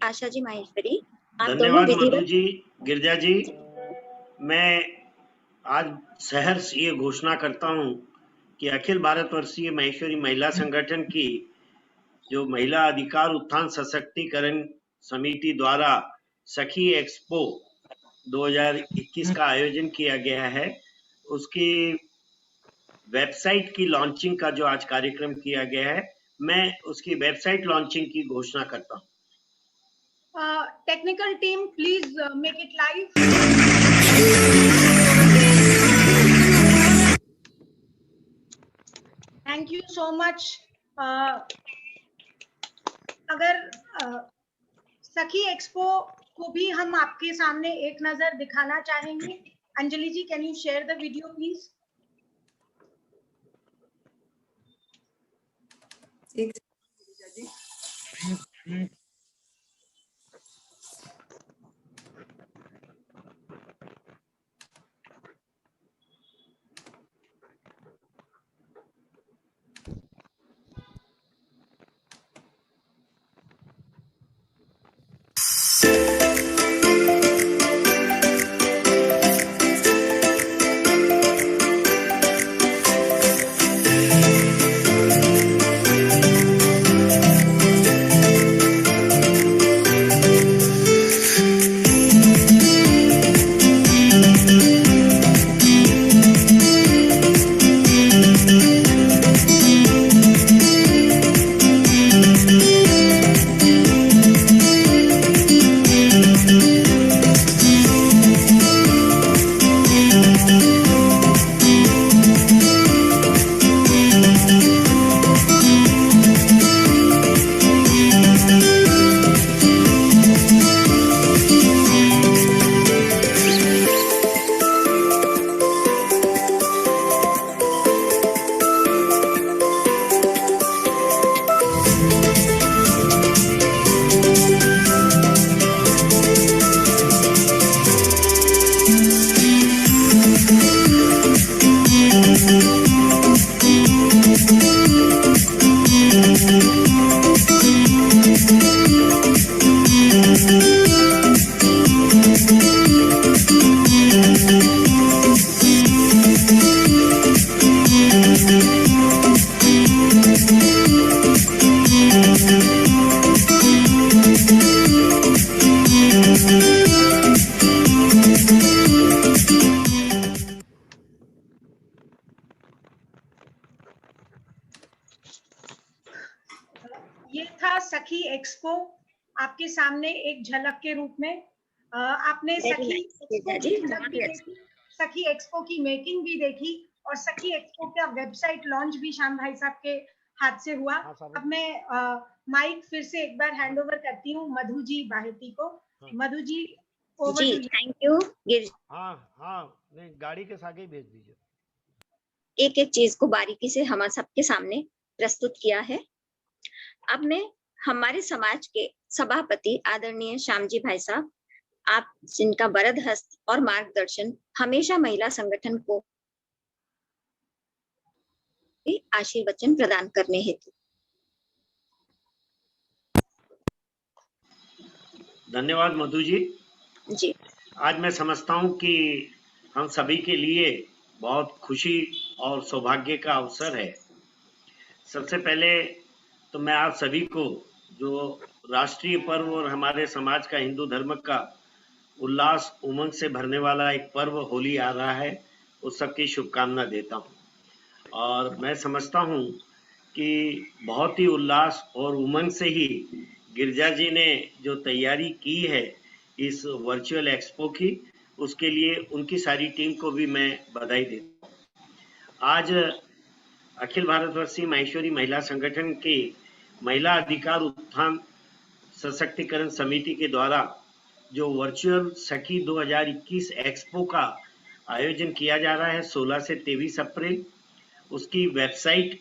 A: आशा जी माहेश्वरी, आप
D: धन्यवाद
A: दोनों
D: मधु जी, गिरिजा जी। मैं आज सहर्ष ये घोषणा करता हूं कि अखिल भारतवर्षीय माहेश्वरी महिला संगठन की जो महिला अधिकार उत्थान सशक्तिकरण समिति द्वारा सखी एक्सपो 2021 का आयोजन किया गया है, उसकी वेबसाइट की लॉन्चिंग का जो आज कार्यक्रम किया गया है, मैं उसकी वेबसाइट लॉन्चिंग की घोषणा करता हूं।
C: Technical team please make it live. Thank you so much. अगर सखी एक्सपो को भी हम आपके सामने एक नजर दिखाना चाहेंगे। Anjali ji, can you share the video please? ये था सखी एक्सपो आपके सामने एक झलक के रूप में। आपने सखी एक्सपो की झलक भी देखी, सखी एक्सपो की मेकिंग भी देखी और सखी एक्सपो का वेबसाइट लॉन्च भी श्याम भाई साहब के हाथ से हुआ। अब मैं माइक फिर से एक बार हैंड ओवर करती हूँ मधु जी बाहेती को। Madhu ji, over to you.
A: Thank you.
E: नहीं, गाड़ी के आगे ही भेज दीजिए।
A: एक एक चीज को बारीकी से हम सबके सामने प्रस्तुत किया है। अब मैं हमारे समाज के सभापति आदरणीय श्याम जी भाई साहब, आप जिनका वरद हस्त और मार्गदर्शन हमेशा महिला संगठन को आशीर्वचन प्रदान करने हेतु।
D: धन्यवाद मधु जी। आज मैं समझता हूं कि हम सभी के लिए बहुत खुशी और सौभाग्य का अवसर है। सबसे पहले तो मैं आप सभी को जो राष्ट्रीय पर्व और हमारे समाज का हिंदू धर्म का उल्लास उमंग से भरने वाला एक पर्व होली आ रहा है, उस सबकी शुभकामना देता हूं। और मैं समझता हूं कि बहुत ही उल्लास और उमंग से ही गिरजा जी ने जो तैयारी की है इस वर्चुअल एक्सपो की, उसके लिए उनकी सारी टीम को भी मैं बधाई देता हूं। आज अखिल भारतवर्षीय माहेश्वरी महिला संगठन के महिला अधिकार उत्थान सशक्तिकरण समिति के द्वारा जो वर्चुअल सखी 2021 एक्सपो का आयोजन किया जा रहा है 16 से 23 अप्रैल, उसकी वेबसाइट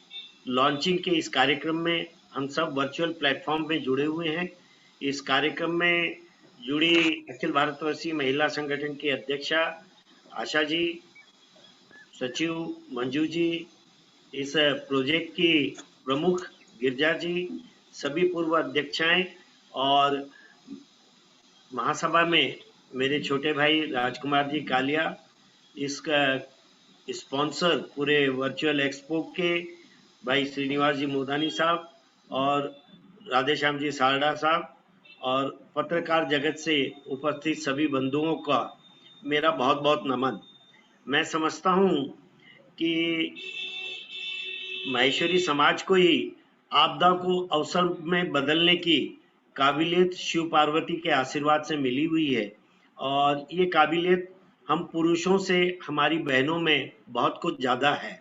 D: लॉन्चिंग के इस कार्यक्रम में हम सब वर्चुअल प्लेटफॉर्म में जुड़े हुए हैं। इस कार्यक्रम में जुड़ी अखिल भारतवर्षीय महिला संगठन की अध्यक्षा आशा जी, सचिव मंजू जी, इस प्रोजेक्ट की प्रमुख गिरजा जी, सभी पूर्व अध्यक्षाएं और महासभा में मेरे छोटे भाई राजकुमार जी कालिया, इसका स्पॉन्सर पूरे वर्चुअल एक्सपो के भाई श्रीनिवास जी मोदानी साहब और राधेश्याम जी सारडा साहब और पत्रकार जगत से उपस्थित सभी बंधुओं का मेरा बहुत बहुत नमन। मैं समझता हूँ कि माहेश्वरी समाज को ही आपदा को अवसर में बदलने की काबिलियत शिव पार्वती के आशीर्वाद से मिली हुई है और ये काबिलियत हम पुरुषों से हमारी बहनों में बहुत कुछ ज्यादा है।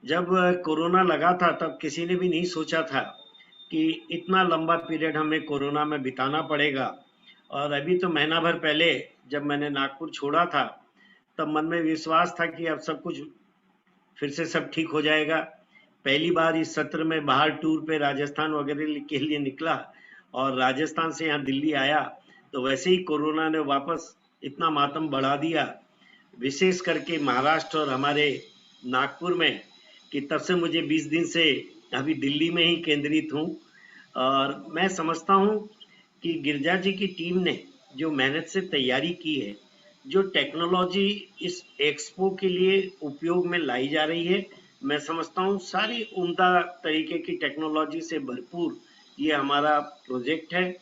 D: जब कोरोना लगा था तब किसी ने भी नहीं सोचा था कि इतना लंबा पीरियड हमें कोरोना में बिताना पड़ेगा और अभी तो महीना भर पहले जब मैंने नागपुर छोड़ा था तब मन में विश्वास था कि अब सब कुछ फिर से सब ठीक हो जाएगा। पहली बार इस सत्र में बाहर टूर पे राजस्थान वगैरह के लिए निकला और राजस्थान से यहाँ दिल्ली आया तो वैसे ही कोरोना ने वापस इतना मातम बढ़ा दिया, विशेष करके महाराष्ट्र और हमारे नागपुर में, कि तब से मुझे 20 दिन से अभी दिल्ली में ही केंद्रित हूँ। और मैं समझता हूँ कि गिरजा जी की टीम ने जो मेहनत से तैयारी की है, जो टेक्नोलॉजी इस एक्सपो के लिए उपयोग में लाई जा रही है, मैं समझता हूँ सारी उम्दा तरीके की टेक्नोलॉजी से भरपूर ये हमारा प्रोजेक्ट है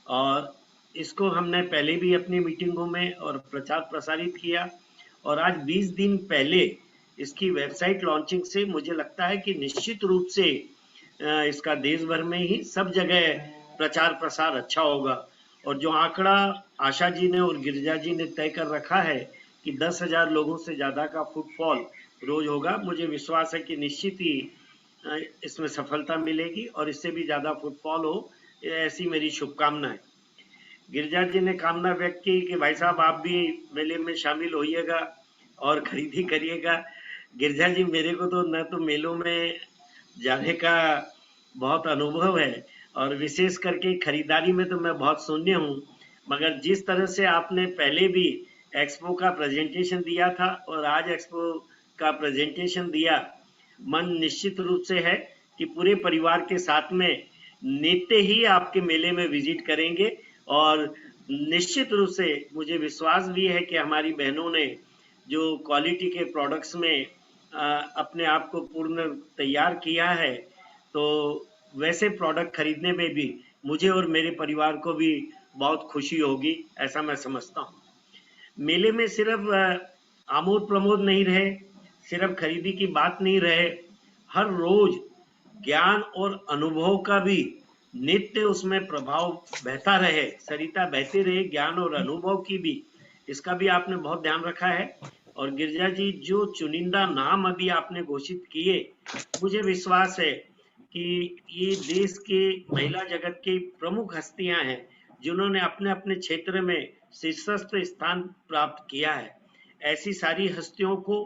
D: और इसको हमने पहले भी अपनी मीटिंगों में और प्रचार प्रसारित किया और आज 20 दिन पहले इसकी वेबसाइट लॉन्चिंग से मुझे लगता है कि निश्चित रूप से इसका देश भर में ही सब जगह प्रचार प्रसार अच्छा होगा। और जो आंकड़ा आशा जी ने और गिरिजा जी ने तय कर रखा है कि 10,000 लोगों से ज्यादा का फुटफॉल रोज होगा, मुझे विश्वास है कि निश्चित ही इसमें सफलता मिलेगी और इससे भी ज्यादा फुटफॉल हो, ऐसी मेरी शुभकामना है। गिरिजा जी ने कामना व्यक्त की कि भाई साहब आप भी मेले में शामिल होइएगा और खरीदी करिएगा। गिरिजा जी, मेरे को तो न तो मेलों में जाने का बहुत अनुभव है और विशेष करके खरीदारी में तो मैं बहुत शून्य हूँ, मगर जिस तरह से आपने पहले भी एक्सपो का प्रेजेंटेशन दिया था और आज एक्सपो का प्रेजेंटेशन दिया, मन निश्चित रूप से है कि पूरे परिवार के साथ में नित्य ही आपके मेले में विजिट करेंगे और निश्चित रूप से मुझे विश्वास भी है कि हमारी बहनों ने जो क्वालिटी के प्रोडक्ट्स में अपने आप को पूर्ण तैयार किया है, तो वैसे प्रोडक्ट खरीदने में भी मुझे और मेरे परिवार को भी बहुत खुशी होगी, ऐसा मैं समझता हूँ। मेले में सिर्फ आमोद प्रमोद नहीं रहे, सिर्फ खरीदी की बात नहीं रहे, हर रोज ज्ञान और अनुभव का भी नित्य उसमें प्रभाव बहता रहे, सरिता बहती रहे ज्ञान और अनुभव की भी, इसका भी आपने बहुत ध्यान रखा है। और गिरिजा जी, जो चुनिंदा नाम अभी आपने घोषित किए, मुझे विश्वास है कि ये देश के महिला जगत की प्रमुख हस्तियां हैं जिन्होंने अपने अपने क्षेत्र में शीर्षस्थ स्थान प्राप्त किया है। ऐसी सारी हस्तियों को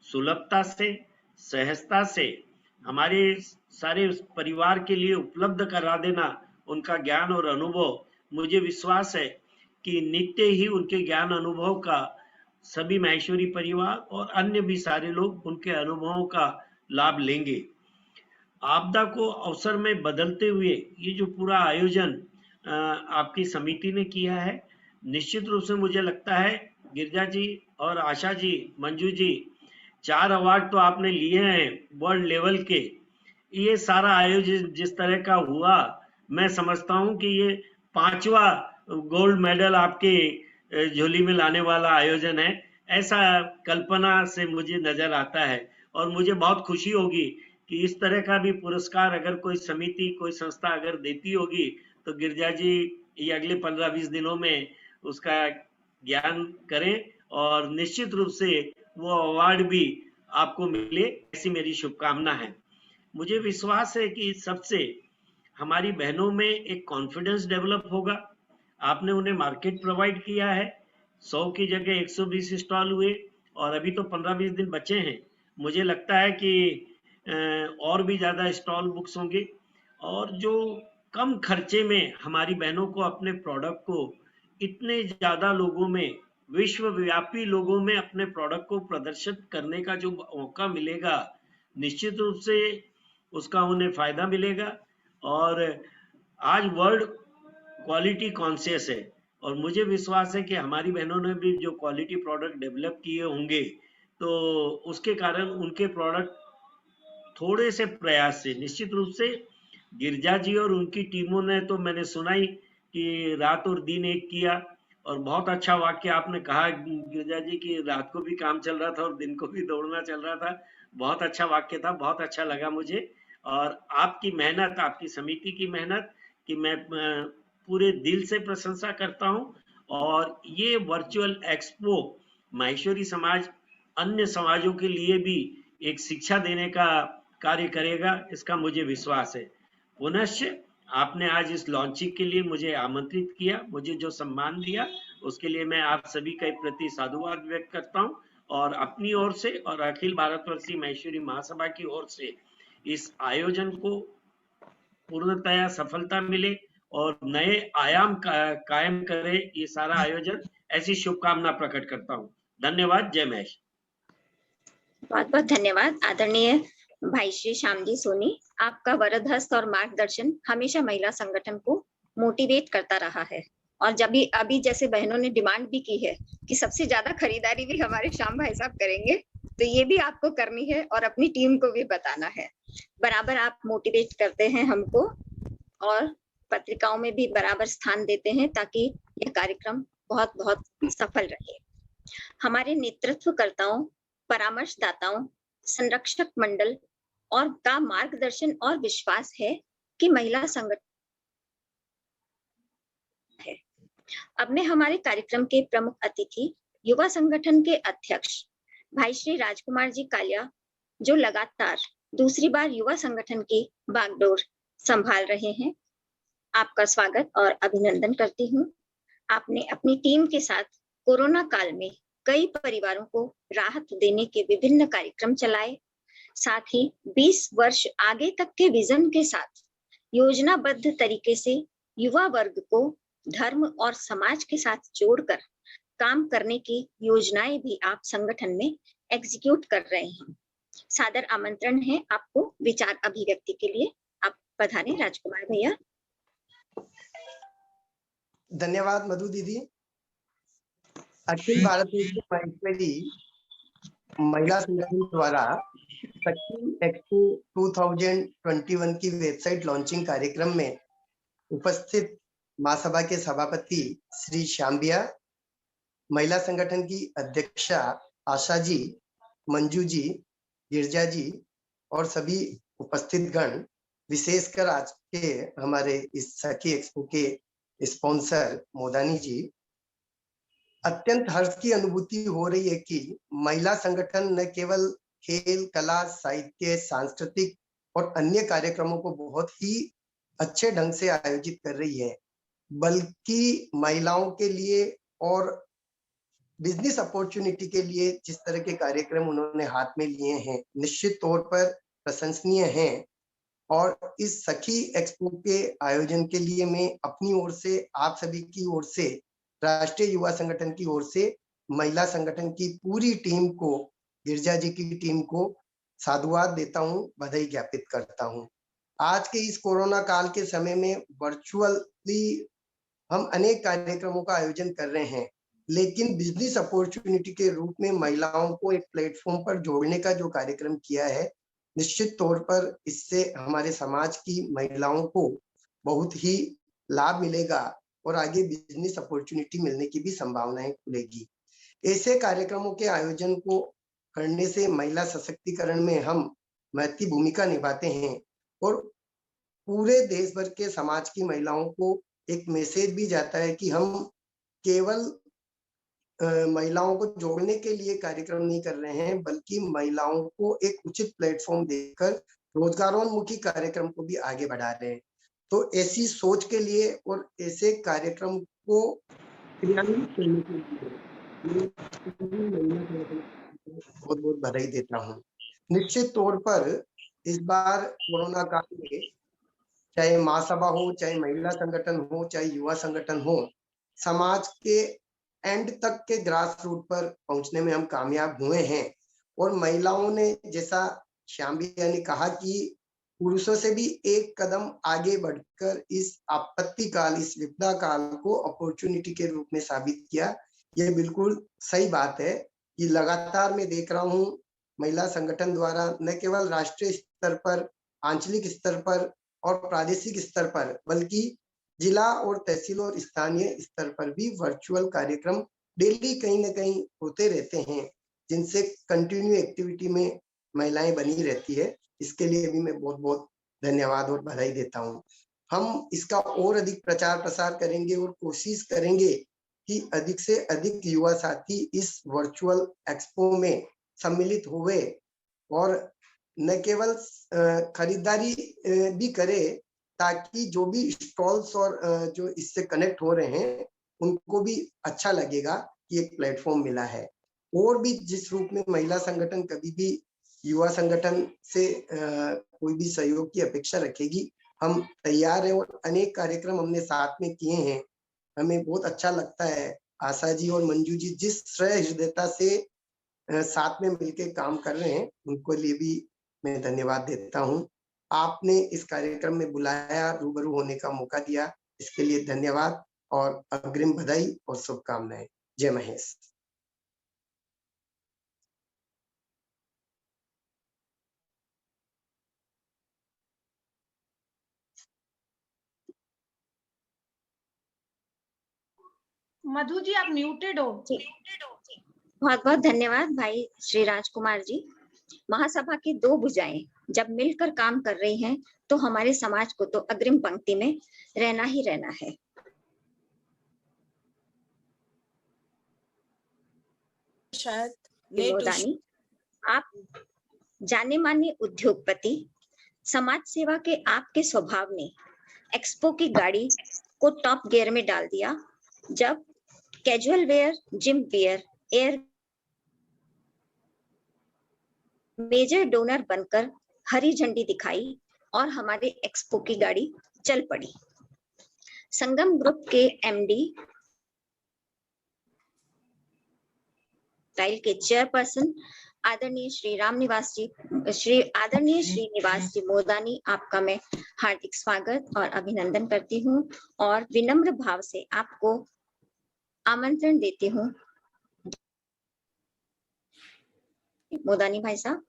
D: सुलभता से, सहजता से हमारे सारे परिवार के लिए उपलब्ध करा देना उनका ज्ञान और अनुभव, मुझे विश्वास है कि नित्य ही उनके ज्ञान अनुभव का सभी माहेश्वरी परिवार और अन्य भी सारे लोग उनके अनुभवों का लाभ लेंगे। आपदा को अवसर में बदलते हुए ये जो पूरा आयोजन आपकी समिति ने किया है, निश्चित रूप से मुझे लगता है गिरिजा जी और आशा जी, मंजू जी, 4 अवार्ड तो आपने लिए हैं वर्ल्ड लेवल के। ये सारा आयोजन जिस तरह का हुआ, मैं समझता हूं कि ये 5वां गोल्ड मेडल आपके झोली में लाने वाला आयोजन है, ऐसा कल्पना से मुझे नजर आता है। और मुझे बहुत खुशी होगी कि इस तरह का भी पुरस्कार अगर कोई समिति, कोई संस्था अगर देती होगी तो गिरिजा जी ये अगले 15-20 दिनों में उसका ज्ञान करें और निश्चित रूप से वो अवार्ड भी आपको मिले, ऐसी मेरी शुभकामना है। मुझे विश्वास है कि सबसे हमारी बहनों में एक कॉन्फिडेंस डेवलप होगा। आपने उन्हें मार्केट प्रोवाइड किया है, 100 की जगह 120 स्टॉल हुए और अभी तो 15-20 दिन बचे हैं। मुझे लगता है कि और भी ज्यादा स्टॉल बुक्स होंगे और जो कम खर्चे में हमारी बहनों को अपने प्रोडक्ट को इतने ज्यादा लोगों में, विश्वव्यापी लोगों में अपने प्रोडक्ट को प्रदर्शित करने का जो मौका मिलेगा, निश्चित रूप से उसका उन्हें फायदा मिलेगा। और आज वर्ल्ड क्वालिटी कॉन्शियस है, और मुझे विश्वास है कि हमारी बहनों ने भी जो क्वालिटी प्रोडक्ट डेवलप किए होंगे तो उसके कारण उनके प्रोडक्ट थोड़े से प्रयास से निश्चित रूप से गिरजा जी और उनकी टीमों ने तो मैंने सुना ही कि रात और दिन एक किया। और बहुत अच्छा वाक्य आपने कहा गिरजा जी की रात को भी काम चल रहा था और दिन को भी दौड़ना चल रहा था। बहुत अच्छा वाक्य था, बहुत अच्छा लगा मुझे। और आपकी मेहनत, आपकी समिति की मेहनत कि मैं पूरे दिल से प्रशंसा करता हूँ। और ये वर्चुअल एक्सपो माहेश्वरी समाज अन्य समाजों के लिए भी एक शिक्षा देने का कार्य करेगा, इसका मुझे विश्वास है। पुनश्च आपने आज इस लॉन्चिंग के लिए मुझे आमंत्रित किया, मुझे जो सम्मान दिया उसके लिए मैं आप सभी के प्रति साधुवाद व्यक्त करता हूं। और अपनी ओर से और अखिल भारतवर्षीय माहेश्वरी महासभा की ओर से इस आयोजन को पूर्णतया सफलता मिले और नए आयाम कायम करे ये सारा आयोजन, ऐसी शुभकामना प्रकट करता हूँ। धन्यवाद। जय महेश।
A: बहुत बहुत धन्यवाद आदरणीय भाई श्री श्यामजी सोनी। आपका वरद हस्त और मार्गदर्शन हमेशा महिला संगठन को मोटिवेट करता रहा है। और जब भी अभी जैसे बहनों ने डिमांड भी की है कि सबसे ज्यादा खरीदारी भी हमारे श्याम भाई साहब करेंगे, तो ये भी आपको करनी है और अपनी टीम को भी बताना है। बराबर आप मोटिवेट करते हैं हमको और पत्रिकाओं में भी बराबर स्थान देते हैं ताकि यह कार्यक्रम बहुत बहुत सफल रहे। हमारे नेतृत्वकर्ताओं, परामर्शदाताओं, संरक्षक मंडल और का मार्गदर्शन और विश्वास है कि महिला संगठन है। अब मैं हमारे कार्यक्रम के प्रमुख अतिथि युवा संगठन के अध्यक्ष भाई श्री राजकुमार जी कालिया, जो लगातार दूसरी बार युवा संगठन की बागडोर संभाल रहे हैं, आपका स्वागत और अभिनंदन करती हूँ। आपने अपनी टीम के साथ कोरोना काल में कई परिवारों को राहत देने के विभिन्न कार्यक्रम चलाए, साथ ही 20 वर्ष आगे तक के विजन के साथ योजनाबद्ध तरीके से युवा वर्ग को धर्म और समाज के साथ जोड़कर काम करने की योजनाएं भी आप संगठन में एग्जीक्यूट कर रहे हैं। सादर आमंत्रण है आपको विचार अभिव्यक्ति के लिए। आप पधारें राजकुमार भैया।
F: धन्यवाद मधु दीदी। अखिल भारतीय माहेश्वरी महिला संगठन द्वारा शक्ति एक्सपो 2021 की वेबसाइट लॉन्चिंग कार्यक्रम में उपस्थित महासभा के सभापति श्री श्याम भैया, महिला संगठन की अध्यक्षा आशा जी, मंजू जी, गिरजा जी और सभी उपस्थित गण, विशेषकर आज के हमारे इस सखी एक्सपो के स्पॉन्सर मोदानी जी, अत्यंत हर्ष की अनुभूति हो रही है कि महिला संगठन न केवल खेल, कला, साहित्य, सांस्कृतिक और अन्य कार्यक्रमों को बहुत ही अच्छे ढंग से आयोजित कर रही है, बल्कि महिलाओं के लिए और बिजनेस अपॉर्चुनिटी के लिए जिस तरह के कार्यक्रम उन्होंने हाथ में लिए हैं, निश्चित तौर पर प्रशंसनीय हैं। और इस सखी एक्सपो के आयोजन के लिए मैं अपनी ओर से, आप सभी की ओर से, राष्ट्रीय युवा संगठन की ओर से महिला संगठन की पूरी टीम को, गिरजा जी की टीम को साधुवाद देता हूं, बधाई ज्ञापित करता हूं। आज के इस कोरोना काल के समय में वर्चुअली हम अनेक कार्यक्रमों का आयोजन कर रहे हैं, लेकिन बिजनेस अपॉर्चुनिटी के रूप में महिलाओं को एक प्लेटफॉर्म पर जोड़ने का जो कार्यक्रम किया है, निश्चित तौर पर इससे हमारे समाज की महिलाओं को बहुत ही लाभ मिलेगा और आगे बिजनेस अपॉर्चुनिटी मिलने की भी संभावनाएं खुलेगी। ऐसे कार्यक्रमों के आयोजन को करने से महिला सशक्तिकरण में हम महत्वपूर्ण भूमिका निभाते हैं और पूरे देश भर के समाज की महिलाओं को एक मैसेज भी जाता है कि हम केवल महिलाओं को जोड़ने के लिए कार्यक्रम नहीं कर रहे हैं, बल्कि महिलाओं को एक उचित प्लेटफॉर्म देकर रोजगारोन्मुखी कार्यक्रम को भी आगे बढ़ा रहे हैं। तो ऐसी सोच के लिए और ऐसे कार्यक्रम को क्रियान्वित करने के लिए बहुत बहुत बधाई देता हूँ। निश्चित तौर पर इस बार कोरोना काल में चाहे महासभा हो, चाहे महिला संगठन हो, चाहे युवा संगठन हो, समाज के एंड तक के ग्रास रूट पर पहुंचने में हम कामयाब हुए हैं। और महिलाओं ने, जैसा श्याम भैया ने कहा कि पुरुषों से भी एक कदम आगे बढ़कर इस आपत्ति काल, इस विपदा काल को अपॉर्चुनिटी के रूप में साबित किया। ये बिल्कुल सही बात है कि लगातार मैं देख रहा हूँ महिला संगठन द्वारा न केवल राष्ट्रीय स्तर पर, आंचलिक स्तर पर और प्रादेशिक स्तर पर, बल्कि जिला और तहसील और स्थानीय स्तर पर भी वर्चुअल कार्यक्रम डेली कहीं न कहीं होते रहते हैं, जिनसे कंटिन्यू एक्टिविटी में महिलाएं बनी रहती है। इसके लिए भी मैं बहुत बहुत धन्यवाद और बधाई देता हूँ। हम इसका और अधिक प्रचार प्रसार करेंगे और कोशिश करेंगे कि अधिक से अधिक युवा साथी इस वर्चुअल एक्सपो में सम्मिलित हुए और न केवल खरीदारी भी करे, ताकि जो भी स्टॉल्स और जो इससे कनेक्ट हो रहे हैं उनको भी अच्छा लगेगा कि एक प्लेटफॉर्म मिला है। और भी जिस रूप में महिला संगठन कभी भी युवा संगठन से कोई भी सहयोग की अपेक्षा रखेगी, हम तैयार हैं और अनेक कार्यक्रम हमने साथ में किए हैं। हमें बहुत अच्छा लगता है। आशा जी और मंजू जी जिस हृदयता से साथ में मिलकर काम कर रहे हैं, उनको लिए भी मैं धन्यवाद देता हूं। आपने इस कार्यक्रम में बुलाया, रूबरू होने का मौका दिया, इसके लिए धन्यवाद और अग्रिम बधाई और शुभकामनाएं। जय महेश।
C: मधु जी आप म्यूटेड हो।
A: बहुत बहुत धन्यवाद भाई श्री राजकुमार जी। महासभा की दो भुजाएं जब मिलकर काम कर रही हैं, तो हमारे समाज को तो अग्रिम पंक्ति में रहना ही रहना है।
B: शायद
A: मोदानी, आप जाने माने उद्योगपति, समाज सेवा के आपके स्वभाव ने एक्सपो की गाड़ी को टॉप गियर में डाल दिया, जब casual wear, gym wear, air major donor बनकर हरी झंडी दिखाई और हमारे एक्सपो की गाड़ी चल पड़ी। संगम ग्रुप के एमडी टाइल के चेयरपर्सन आदरणीय श्री निवास जी मोदानी, आपका मैं हार्दिक स्वागत और अभिनंदन करती हूँ और विनम्र भाव से आपको आमंत्रण देती हूँ। मोदानी भाई साहब।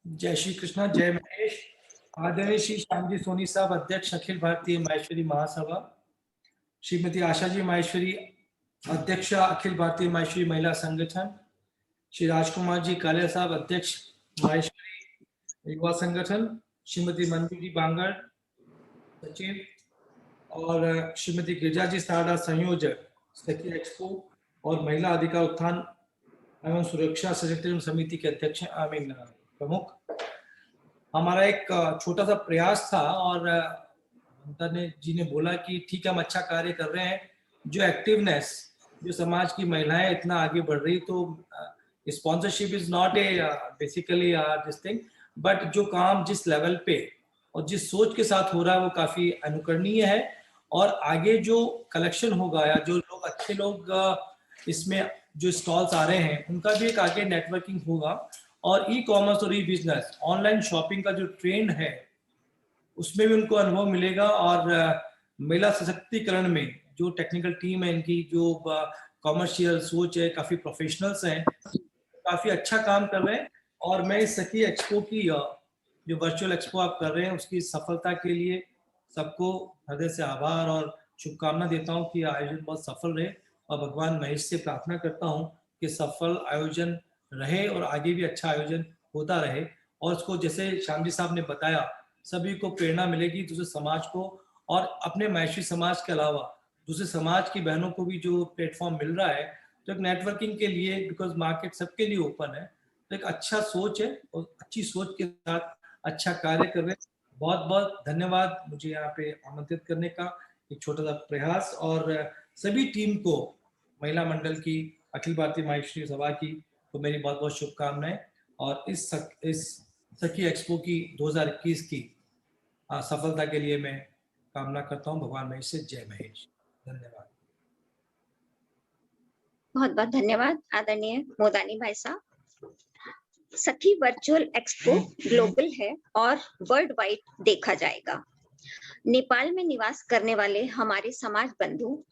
G: जय श्री कृष्णा, जय महेश। आदरणीय श्री श्यामजी सोनी साहब, अध्यक्ष अखिल भारतीय माहेश्वरी महासभा, श्रीमती आशा जी माहेश्वरी, अध्यक्ष अखिल भारतीय माहेश्वरी महिला संगठन, श्री राजकुमार जी काले साहब, अध्यक्ष माहेश्वरी युवा संगठन, श्रीमती मंजू जी बांगड़ सचिव, और श्रीमती गिरिजा जी सारदा संयोजक सखी एक्सपो और महिला अधिकार उत्थान एवं सुरक्षा सशक्तिकरण समिति के अध्यक्ष प्रमुख। हमारा एक छोटा सा प्रयास था और जी ने बोला कि ठीक है, हम अच्छा कार्य कर रहे हैं। जो एक्टिवनेस, जो समाज की महिलाएं इतना आगे बढ़ रही, तो sponsorship is not a basically this thing, but जो काम जिस लेवल पे और जिस सोच के साथ हो रहा है वो काफी अनुकरणीय है। और आगे जो कलेक्शन होगा या जो लोग अच्छे लोग इसमें जो स्टॉल्स आ रहे हैं उनका भी एक आगे नेटवर्किंग होगा और ई कॉमर्स और ई बिजनेस, ऑनलाइन शॉपिंग का जो ट्रेंड है उसमें भी उनको अनुभव मिलेगा। और महिला सशक्तिकरण में जो टेक्निकल टीम है इनकी, जो कॉमर्शियल सोच है, काफी प्रोफेशनल्स हैं, काफी अच्छा काम कर रहे हैं। और मैं इस सखी एक्सपो की जो वर्चुअल एक्सपो आप कर रहे हैं उसकी सफलता के लिए सबको हृदय से आभार और शुभकामना देता हूं कि आयोजन बहुत सफल रहे और भगवान महेश से प्रार्थना करता हूं कि सफल आयोजन रहे और आगे भी अच्छा आयोजन होता रहे। और उसको जैसे श्याम जी साहब ने बताया, सभी को प्रेरणा मिलेगी, दूसरे समाज को और अपने महेशी समाज के अलावा दूसरे समाज की बहनों को भी जो प्लेटफॉर्म मिल रहा है, तो एक नेटवर्किंग के लिए, बिकॉज मार्केट सबके लिए ओपन है, तो एक अच्छा सोच है और अच्छी सोच के साथ अच्छा कार्य कर रहे हैं। बहुत बहुत धन्यवाद मुझे यहाँ पे आमंत्रित करने का, एक छोटा सा प्रयास। और सभी टीम को, महिला मंडल की, अखिल भारतीय माहेश्वरी सभा की, तो मेरी बहुत बहुत शुभकामनाएं। और इस सखी एक्सपो की 2021 की सफलता के लिए मैं कामना करता हूँ भगवान महेश से। जय महेश। धन्यवाद।
A: बहुत बहुत धन्यवाद आदरणीय मोदानी भाई साहब। सखी वर्चुअल एक्सपो ग्लोबल है और वर्ल्ड वाइड देखा जाएगा। नेपाल में निवास करने वाले हमारे समाज बंधु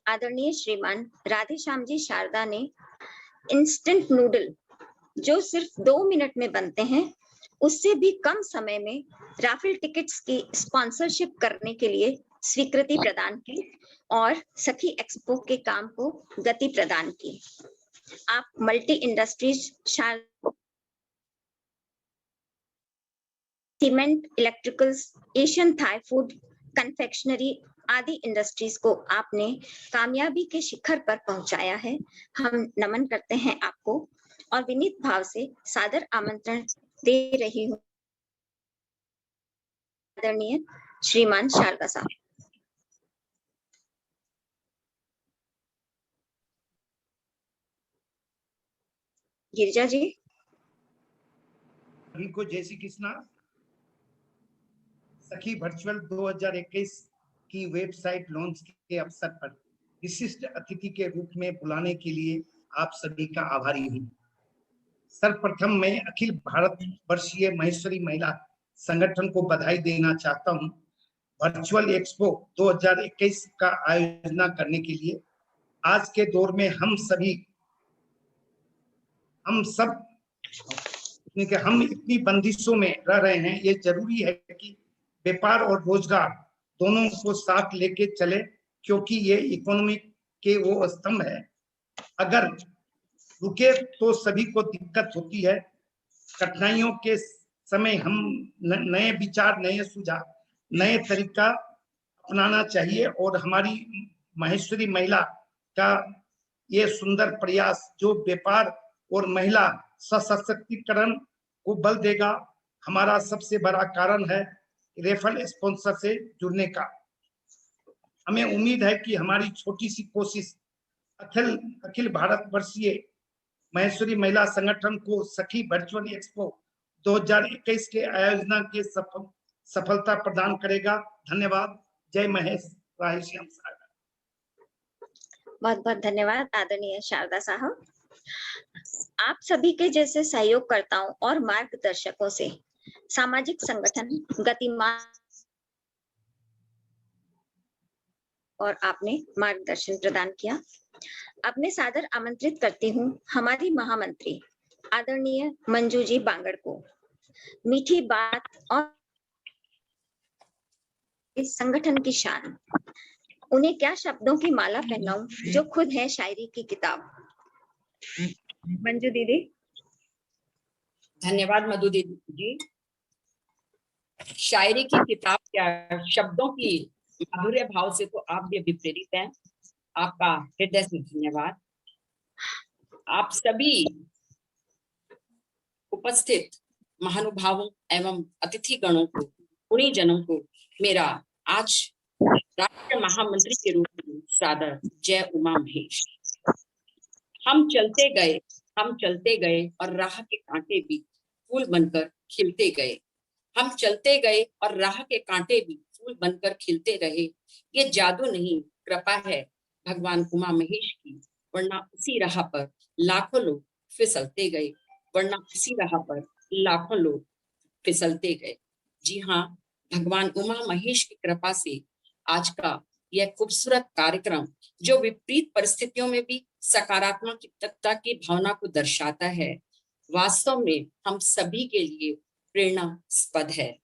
A: आदरणीय श्रीमान राधेश्याम जी शारदा ने इंस्टेंट नूडल जो सिर्फ 2 मिनट में बनते हैं, उससे भी कम समय में राफेल टिकट्स की स्पॉन्सरशिप करने के लिए स्वीकृति प्रदान की और सखी एक्सपो के काम को गति प्रदान की। आप multi industries, cement, electricals, Asian Thai food, confectionery आदि इंडस्ट्रीज को आपने कामयाबी के शिखर पर पहुंचाया है। हम नमन करते हैं आपको और विनीत भाव से सादर आमंत्रण दे रही हूँ आदरणीय श्रीमान शारदा साहब। गिरिजा जी।
H: सभी को जय श्री कृष्णा। सखी वर्चुअल 2021 की वेबसाइट लॉन्च के अवसर पर विशिष्ट अतिथि के रूप में बुलाने के लिए आप सभी का आभारी हूँ। सर्वप्रथम मैं अखिल भारत वर्षीय महेश्वरी महिला संगठन को बधाई देना चाहता हूँ वर्चुअल एक्सपो 2021 का आयोजन करने के लिए। आज के दौर में हम इतनी बंदिशों में रह रहे हैं। ये जरूरी है कि व्यापार और रोजगार दोनों को साथ लेके चले, क्योंकि ये इकोनॉमी के वो स्तंभ है। अगर रुके तो सभी को दिक्कत होती है। कठिनाइयों के समय हम नए विचार, नए सुझाव, नए तरीका अपनाना चाहिए और हमारी महेश्वरी महिला का ये सुंदर प्रयास जो व्यापार और महिला सशक्तिकरण को बल देगा, हमारा सबसे बड़ा कारण है रेफरल स्पॉन्सर से जुड़ने का। हमें उम्मीद है कि हमारी छोटी सी कोशिश अखिल भारत वर्षीय महेश्वरी महिला संगठन को सखी वर्चुअल एक्सपो 2021 के आयोजन के सफलता प्रदान करेगा। धन्यवाद। जय महेश राधेश्याम शारदा।
A: बहुत बहुत धन्यवाद आदरणीय शारदा साहब। आप सभी के जैसे सहयोगकर्ताओं और मार्गदर्शकों से सामाजिक संगठन गतिमान और आपने मार्गदर्शन प्रदान किया। अपने सादर आमंत्रित करती हूँ हमारी महामंत्री आदरणीय मंजू जी बांगड़ को। मीठी बात और इस संगठन की शान, उन्हें क्या शब्दों की माला पहनाऊं जो खुद है शायरी की किताब। मंजू दीदी।
I: धन्यवाद मधु दीदी जी। शायरी की किताब क्या, शब्दों की माधुर्य भाव से तो आप भी प्रेरित हैं। आपका हृदय से धन्यवाद। आप सभी उपस्थित महानुभावों एवं अतिथि गणों को, गुणी जनों को मेरा आज राष्ट्रीय महामंत्री के रूप में सादर जय उमा महेश। हम चलते गए और राह के कांटे भी फूल बनकर खिलते गए। हम चलते गए और राह के कांटे भी फूल बनकर खिलते रहे। ये जादू नहीं, कृपा है भगवान उमा महेश की, वरना उसी राह पर लाखों लोग फिसलते गए, वरना उसी राह पर लाखों लोग फिसलते गए। जी हाँ, भगवान उमा महेश की कृपा से आज का यह खूबसूरत कार्यक्रम जो विपरीत परिस्थितियों में भी सकारात्मकता की भावना को दर्शाता है, वास्तव में हम सभी के लिए प्रेरणास्पद है।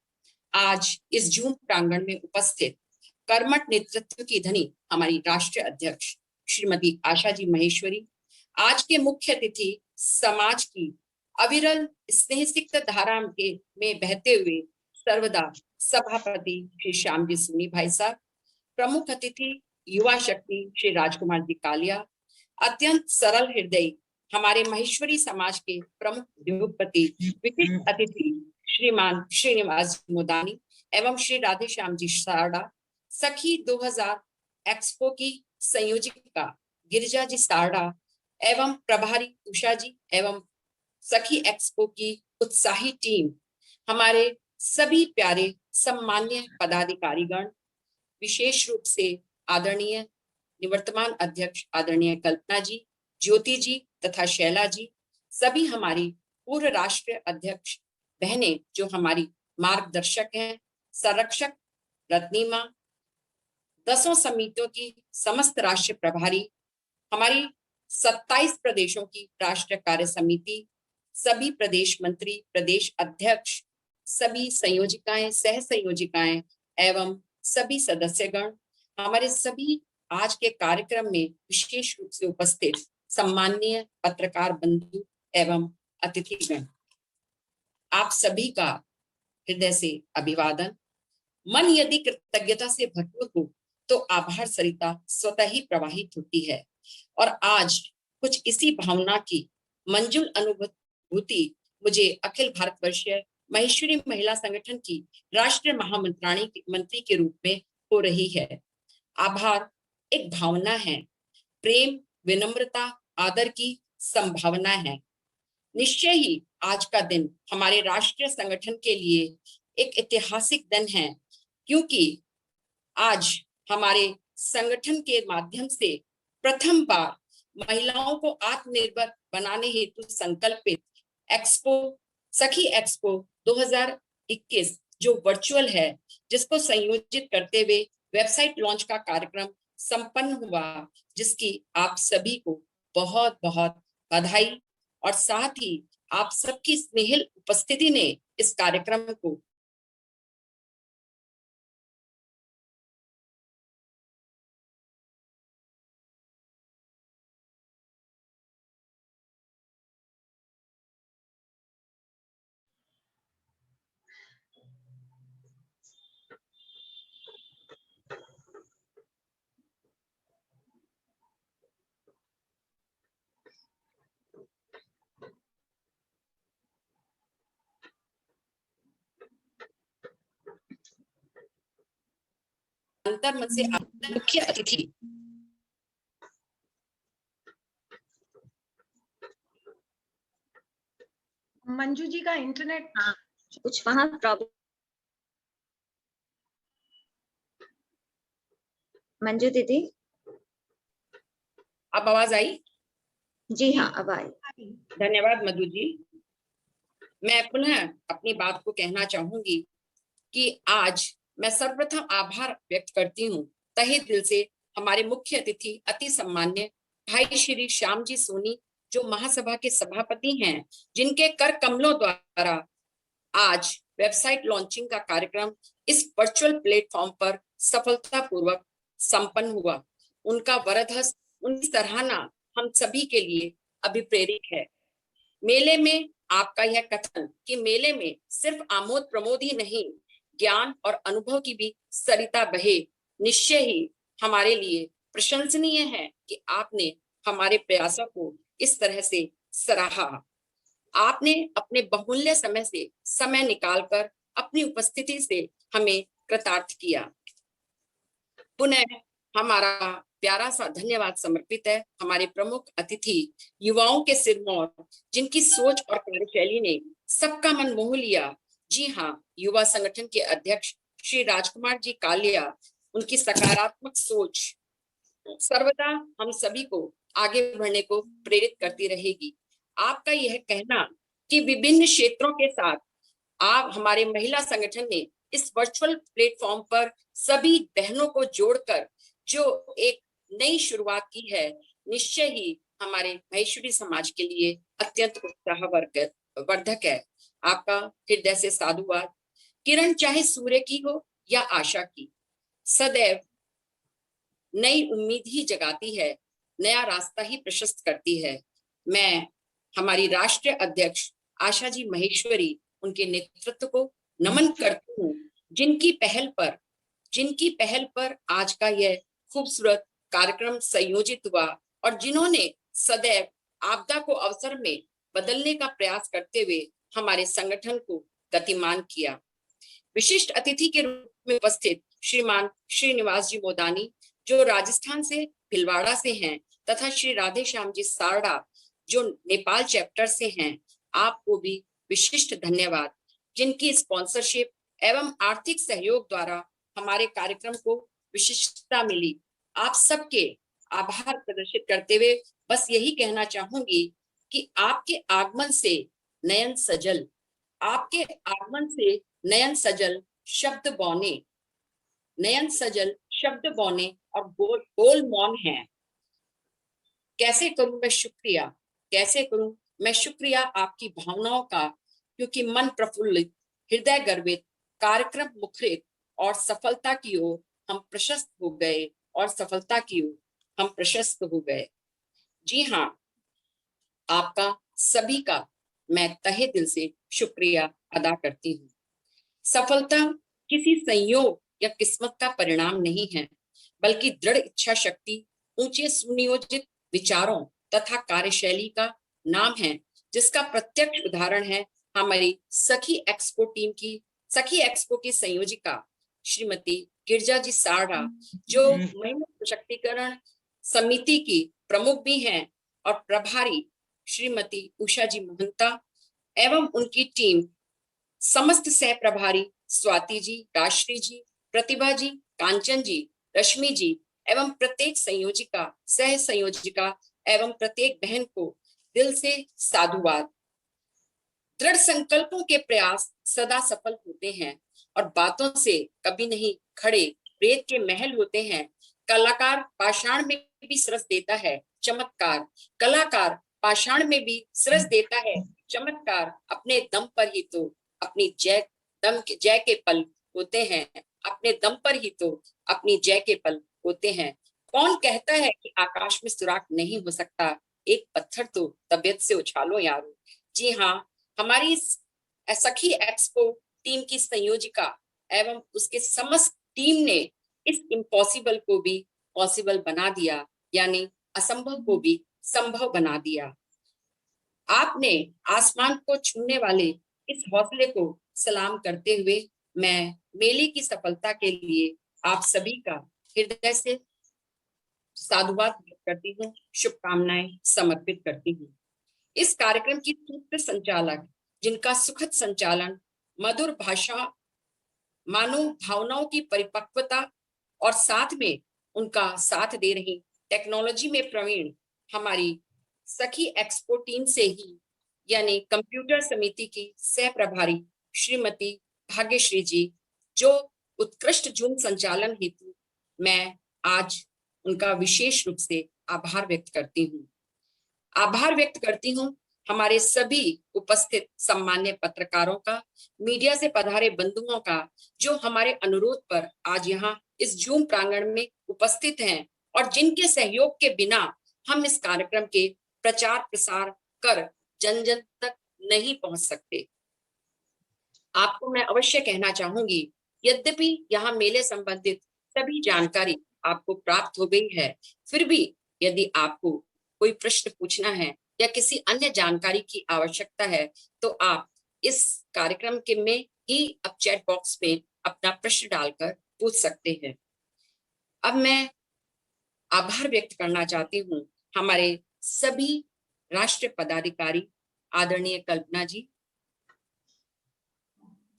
I: आज इस जूम प्रांगण में उपस्थित कर्मठ नेतृत्व की धनी हमारी राष्ट्रीय अध्यक्ष श्रीमती आशा जी महेश्वरी, आज के मुख्य अतिथि समाज की अविरल स्नेह सिक्त धारा में बहते हुए सर्वदा सभापति श्री श्याम जी सोनी भाई साहब, प्रमुख अतिथि युवा शक्ति श्री राजकुमार जी कालिया, अत्यंत सरल हृदय हमारे महेश्वरी समाज के प्रमुख उद्योगपति विशिष्ट अतिथि श्रीमान श्रीनिवास मोदानी एवं श्री राधेश्याम जी सारडा, सखी 2000 एक्सपो की संयोजिका गिरिजा जी सारडा एवं प्रभारी उषा जी एवं सखी एक्सपो की उत्साही टीम, हमारे सभी प्यारे सम्मान्य पदाधिकारीगण, विशेष रूप से आदरणीय निवर्तमान अध्यक्ष आदरणीय कल्पना जी, ज्योति जी तथा शैला जी, सभी हमारी पूर्व राष्ट्रीय अध्यक्ष बहनें जो हमारी मार्गदर्शक हैं, संरक्षक रत्नीमा, 10 समितियों की समस्त राष्ट्रीय प्रभारी, हमारी 27 प्रदेशों की राष्ट्रीय कार्य समिति, सभी प्रदेश मंत्री, प्रदेश अध्यक्ष, सभी संयोजिकाएं, सह संयोजिकाएं एवं सभी सदस्यगण, हमारे सभी आज के कार्यक्रम में विशेष रूप से उपस्थित सम्माननीय पत्रकार बंधु एवं अतिथिगण, आप सभी का हृदय से अभिवादन। मन यदि कृतज्ञता से भरपूर हो तो आभार सरिता स्वतः ही प्रवाहित होती है, और आज कुछ इसी भावना की मंजुल अनुभूति मुझे अखिल भारतवर्षीय महेश्वरी महिला संगठन की राष्ट्रीय मंत्री के रूप में हो रही है। आभार एक भावना है, प्रेम, विनम्रता, आदर की संभावना है। निश्चय ही आज का दिन हमारे राष्ट्रीय संगठन के लिए एक ऐतिहासिक दिन है, क्योंकि आज हमारे संगठन के माध्यम से प्रथम बार महिलाओं को आत्मनिर्भर बनाने हेतु संकल्पित सखी एक्सपो 2021 जो वर्चुअल है, जिसको संयोजित करते हुए वेबसाइट लॉन्च का कार्यक्रम संपन्न हुआ, जिसकी आप सभी को बहुत बहुत बधाई, और साथ ही आप सबकी स्नेहिल उपस्थिति ने इस कार्यक्रम को अंतर्मन से मुख्य अतिथि
C: मंजू जी का इंटरनेट
A: कुछ वहां प्रॉब्लम। मंजू दीदी,
I: अब आवाज आई?
A: जी हाँ, अब आई।
I: धन्यवाद मधु जी। मैं पुनः अपनी बात को कहना चाहूंगी कि आज मैं सर्वप्रथम आभार व्यक्त करती हूँ तहे दिल से हमारे मुख्य अतिथि अति सम्मान्य भाई श्री श्याम जी सोनी, जो महासभा के सभापति हैं, जिनके कर कमलों द्वारा आज वेबसाइट लॉन्चिंग का कार्यक्रम इस वर्चुअल प्लेटफॉर्म पर सफलतापूर्वक संपन्न हुआ। उनका वरदहस्त, उनकी सराहना हम सभी के लिए अभिप्रेरक है। मेले में आपका यह कथन कि मेले में सिर्फ आमोद प्रमोद ही नहीं, ज्ञान और अनुभव की भी सरिता बहे, निश्चय ही हमारे लिए प्रशंसनीय है कि आपने हमारे प्रयासों को इस तरह से सराहा। आपने अपने बहुमूल्य समय से समय निकालकर अपनी उपस्थिति से हमें कृतार्थ किया। पुनः हमारा प्यारा सा धन्यवाद समर्पित है हमारे प्रमुख अतिथि युवाओं के सिरमौर, जिनकी सोच और कार्यशैली ने सबका मन मोह लिया। जी हाँ, युवा संगठन के अध्यक्ष श्री राजकुमार जी कालिया, उनकी सकारात्मक सोच सर्वदा हम सभी को आगे बढ़ने को प्रेरित करती रहेगी। आपका यह कहना कि विभिन्न क्षेत्रों के साथ आप हमारे महिला संगठन ने इस वर्चुअल प्लेटफॉर्म पर सभी बहनों को जोड़कर जो एक नई शुरुआत की है, निश्चय ही हमारे महेश्वरी समाज के लिए अत्यंत उत्साहवर्धक है। आपका हृदय से साधुवाद। किरण चाहे सूर्य की हो या आशा की, सदैव नई उम्मीद ही जगाती है, नया रास्ता ही प्रशस्त करती है। मैं हमारी राष्ट्रीय अध्यक्ष आशा जी महेश्वरी, उनके नेतृत्व को नमन करती हूँ, जिनकी पहल पर आज का यह खूबसूरत कार्यक्रम संयोजित हुआ और जिन्होंने सदैव आपदा को अवसर में बदलने का प्रयास करते हुए हमारे संगठन को गतिमान किया। विशिष्ट अतिथि के रूप में उपस्थित श्रीमान श्रीनिवास जी मोदानी, जो राजस्थान से भिलवाड़ा से हैं, तथा श्री राधे श्याम जी सारडा, जो नेपाल चैप्टर से हैं, आपको भी विशिष्ट धन्यवाद, जिनकी स्पॉन्सरशिप एवं आर्थिक सहयोग द्वारा हमारे कार्यक्रम को विशिष्टता मिली। आप सबके आभार प्रदर्शित करते हुए बस यही कहना चाहूंगी कि आपके आगमन से नयन सजल, आपके आगमन से नयन सजल शब्द बौने, नयन सजल शब्द बौने और बोल मौन हैं। कैसे करूं मैं शुक्रिया, कैसे करूं मैं शुक्रिया आपकी भावनाओं का, क्योंकि मन प्रफुल्लित, हृदय गर्वित, कार्यक्रम मुखरित और सफलता की ओर हम प्रशस्त हो गए, और सफलता की ओर हम प्रशस्त हो गए। जी हाँ, आपका सभी का मैं तहे दिल से शुक्रिया अदा करती हूँ। सफलता किसी संयोग या किस्मत का परिणाम नहीं है, बल्कि दृढ़ इच्छा शक्ति, ऊंचे सुनियोजित विचारों तथा कार्यशैली का नाम है, जिसका प्रत्यक्ष उदाहरण है हमारी सखी एक्सपो की संयोजिका श्रीमती गिरजा जी सारा, जो महिला सशक्तिकरण समिति की प्रमुख भी हैं, और प्रभारी श्रीमती उषा जी महंता एवं उनकी टीम, समस्त सह प्रभारी स्वाति जी, राश्री जी, प्रतिभा जी, कांचन जी, रश्मि जी एवं प्रत्येक संयोजिका, सह संयोजिका एवं प्रत्येक बहन को दिल से साधुवाद। दृढ़ संकल्पों के प्रयास सदा सफल होते हैं और बातों से कभी नहीं खड़े रेत के महल होते हैं। कलाकार पाषाण में भी सरस देता है चमत्कार, कलाकार पाषाण में भी सरस देता है चमत्कार, अपने दम पर ही तो अपनी जय के पल होते हैं, अपने दम पर ही तो अपनी जय के पल होते हैं। कौन कहता है कि आकाश में सुराख नहीं हो सकता, एक पत्थर तो तबीयत से उछालो यारो। जी हाँ, हमारी सखी एक्सपो टीम की संयोजिका एवं उसके समस्त टीम ने इस इम्पॉसिबल को भी पॉसिबल बना दिया, यानी असंभव को भी संभव बना दिया। आपने आसमान को छूने वाले इस हौसले को सलाम करते हुए मैं मेले की सफलता के लिए आप सभी का हृदय से साधुवाद करती हूँ, शुभकामनाएं समर्पित करती हूँ। इस कार्यक्रम की सूत्र संचालक, जिनका सुखद संचालन, मधुर भाषा, मानव भावनाओं की परिपक्वता और साथ में उनका साथ दे रही टेक्नोलॉजी में प्रवीण हमारी सखी एक्सपो टीम से ही, यानी कंप्यूटर समिति की सह प्रभारी श्रीमती भाग्यश्री जी, जो उत्कृष्ट जूम संचालन हेतु मैं आज उनका विशेष रूप से आभार व्यक्त करती हूँ। आभार व्यक्त करती हूँ हमारे सभी उपस्थित सम्मान्य पत्रकारों का, मीडिया से पधारे बंधुओं का, जो हमारे अनुरोध पर आज यहाँ इस जूम प्रांगण में उपस्थित हैं और जिनके सहयोग के बिना हम इस कार्यक्रम के प्रचार प्रसार कर जन जन तक नहीं पहुंच सकते। आपको मैं अवश्य कहना चाहूंगी, यद्यपि यहाँ मेले संबंधित सभी जानकारी आपको प्राप्त हो गई है, फिर भी यदि आपको कोई प्रश्न पूछना है या किसी अन्य जानकारी की आवश्यकता है, तो आप इस कार्यक्रम के में ही अब चैट बॉक्स में अपना प्रश्न डालकर पूछ सकते हैं। अब मैं आभार व्यक्त करना चाहती हूँ हमारे सभी राष्ट्रीय पदाधिकारी, आदरणीय कल्पना जी,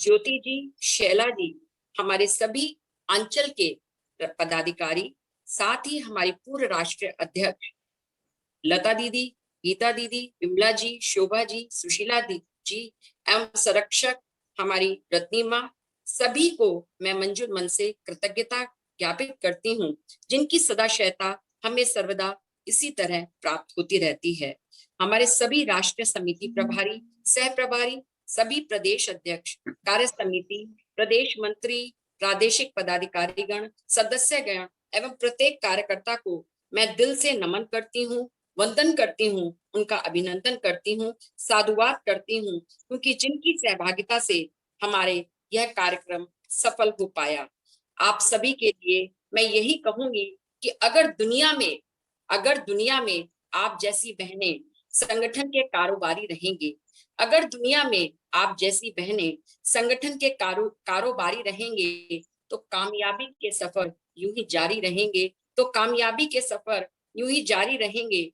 I: ज्योति जी, शैला जी, हमारे सभी अंचल के पदाधिकारी, साथ ही हमारी पूर्व राष्ट्रीय अध्यक्ष लता दीदी, गीता दीदी, विमला जी, शोभा जी, सुशीला जी एवं संरक्षक हमारी रत्नीमा, सभी को मैं मंजूर मन से कृतज्ञता ज्ञापित करती हूँ, जिनकी सदाशयता हमें सर्वदा इसी तरह प्राप्त होती रहती है। हमारे सभी राष्ट्रीय समिति प्रभारी, सह प्रभारी, सभी प्रदेश अध्यक्ष, कार्य समिति, प्रदेश मंत्री, प्रादेशिक पदाधिकारीगण, सदस्यगण एवं प्रत्येक कार्यकर्ता को मैं दिल से नमन करती हूँ, वंदन करती हूँ, उनका अभिनंदन करती हूँ, साधुवाद करती हूँ, क्योंकि जिनकी सहभागिता से हमारे यह कार्यक्रम सफल हो पाया। आप सभी के लिए मैं यही कहूंगी कि अगर दुनिया में आप जैसी बहनें संगठन के कारोबारी रहेंगे, अगर दुनिया में आप जैसी बहनें संगठन के कारोबारी रहेंगे, तो कामयाबी के सफर यूं ही जारी रहेंगे, तो कामयाबी के सफर यूं ही जारी रहेंगे।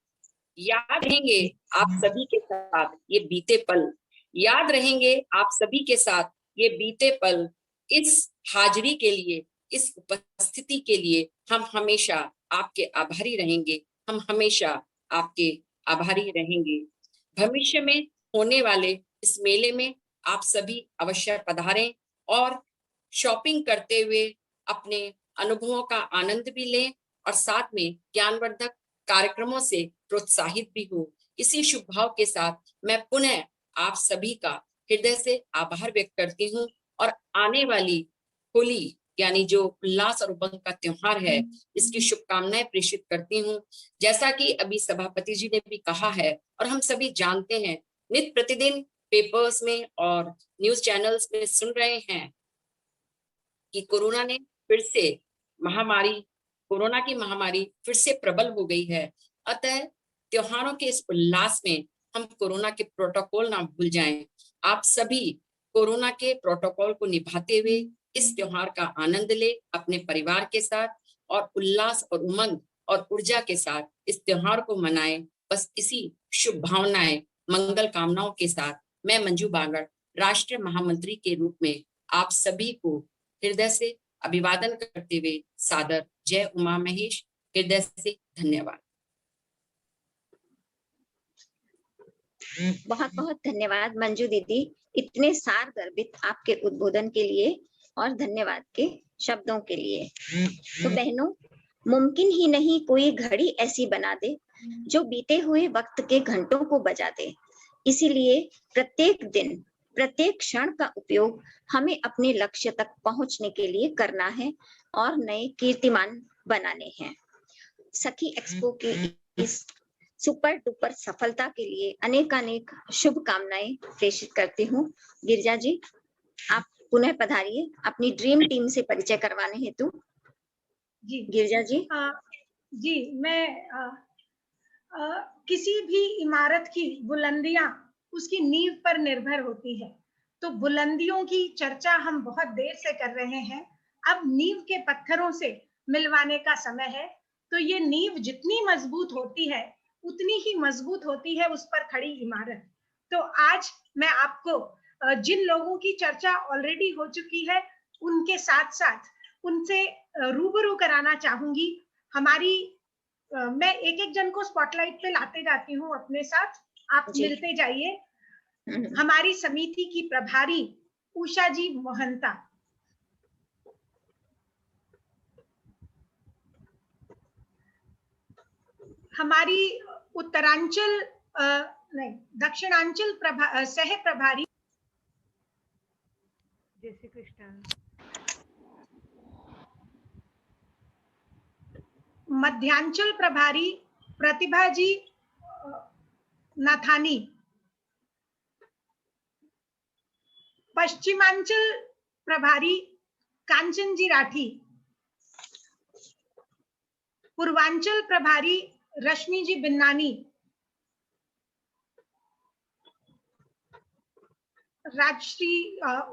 I: याद रहेंगे आप सभी के साथ ये बीते पल, याद रहेंगे आप सभी के साथ ये बीते पल। इस हाजिरी के लिए, इस उपस्थिति के लिए हम हमेशा आपके आभारी रहेंगे, हम हमेशा आपके आभारी रहेंगे। भविष्य में होने वाले इस मेले में आप सभी अवश्य पधारें और शॉपिंग करते हुए अपने अनुभवों का आनंद भी लें और साथ में ज्ञानवर्धक कार्यक्रमों से प्रोत्साहित भी हो। इसी शुभ भाव के साथ मैं पुनः आप सभी का हृदय से आभार व्यक्त करती हूँ और आने वाली होली यानी जो उल्लास और उमंग का त्योहार है, इसकी शुभकामनाएं प्रेषित करती हूँ। जैसा कि अभी सभापति जी ने भी कहा है और हम सभी जानते हैं, नित्य प्रतिदिन पेपर्स में और न्यूज चैनल्स में सुन रहे हैं कि कोरोना की महामारी फिर से प्रबल हो गई है। अतः त्योहारों के इस उल्लास में हम कोरोना के प्रोटोकॉल ना भूल जाएं। आप सभी कोरोना के प्रोटोकॉल को निभाते हुए इस त्योहार का आनंद ले अपने परिवार के साथ और उल्लास और उमंग और ऊर्जा के साथ इस त्योहार को मनाएं। बस इसी शुभ भावनाएं, मंगल कामनाओं के साथ मैं मंजू बांगड़ राष्ट्रीय महामंत्री के रूप में आप सभी को हृदय से अभिवादन करते हुए सादर जय उमा महेश, हृदय से धन्यवाद।
A: बहुत बहुत धन्यवाद मंजू दीदी, इतने सार गर्भित आपके उद्बोधन के लिए और धन्यवाद के शब्दों के लिए। तो बहनों, मुमकिन ही नहीं कोई घड़ी ऐसी बना दे जो बीते हुए वक्त के घंटों को बजा दे। इसीलिए प्रत्येक दिन, प्रत्येक क्षण का उपयोग हमें अपने लक्ष्य तक पहुंचने के लिए करना है और नए कीर्तिमान बनाने हैं। सखी एक्सपो की इस सुपर डुपर सफलता के लिए अनेकानेक शुभकामनाएं प्रेषित करती हूँ। गिरिजा जी, आप पुनः पधारिए अपनी ड्रीम टीम से परिचय करवाने हेतु।
C: जी
A: गिरिजा जी।
C: जी, मैं किसी भी इमारत की बुलंदियां उसकी नींव पर निर्भर होती है। तो बुलंदियों की चर्चा हम बहुत देर से कर रहे हैं, अब नींव के पत्थरों से मिलवाने का समय है। तो ये नींव जितनी मजबूत होती है उतनी ही मजबूत होती है उस पर खड़ी इमारत। तो आज मैं आपको जिन लोगों की चर्चा ऑलरेडी हो चुकी है उनके साथ साथ उनसे रूबरू कराना चाहूंगी। मैं एक एक जन को स्पॉटलाइट पे लाते जाती हूँ अपने साथ, आप मिलते जाइए। हमारी समिति की प्रभारी उषा जी मोहंता, हमारी उत्तरांचल नहीं दक्षिणांचल सह प्रभारी जय श्री कृष्ण, मध्यांचल प्रभारी प्रतिभा जी नाथानी, पश्चिमांचल प्रभारी कांचन जी राठी, पूर्वांचल प्रभारी रश्मि जी बिन्नानी,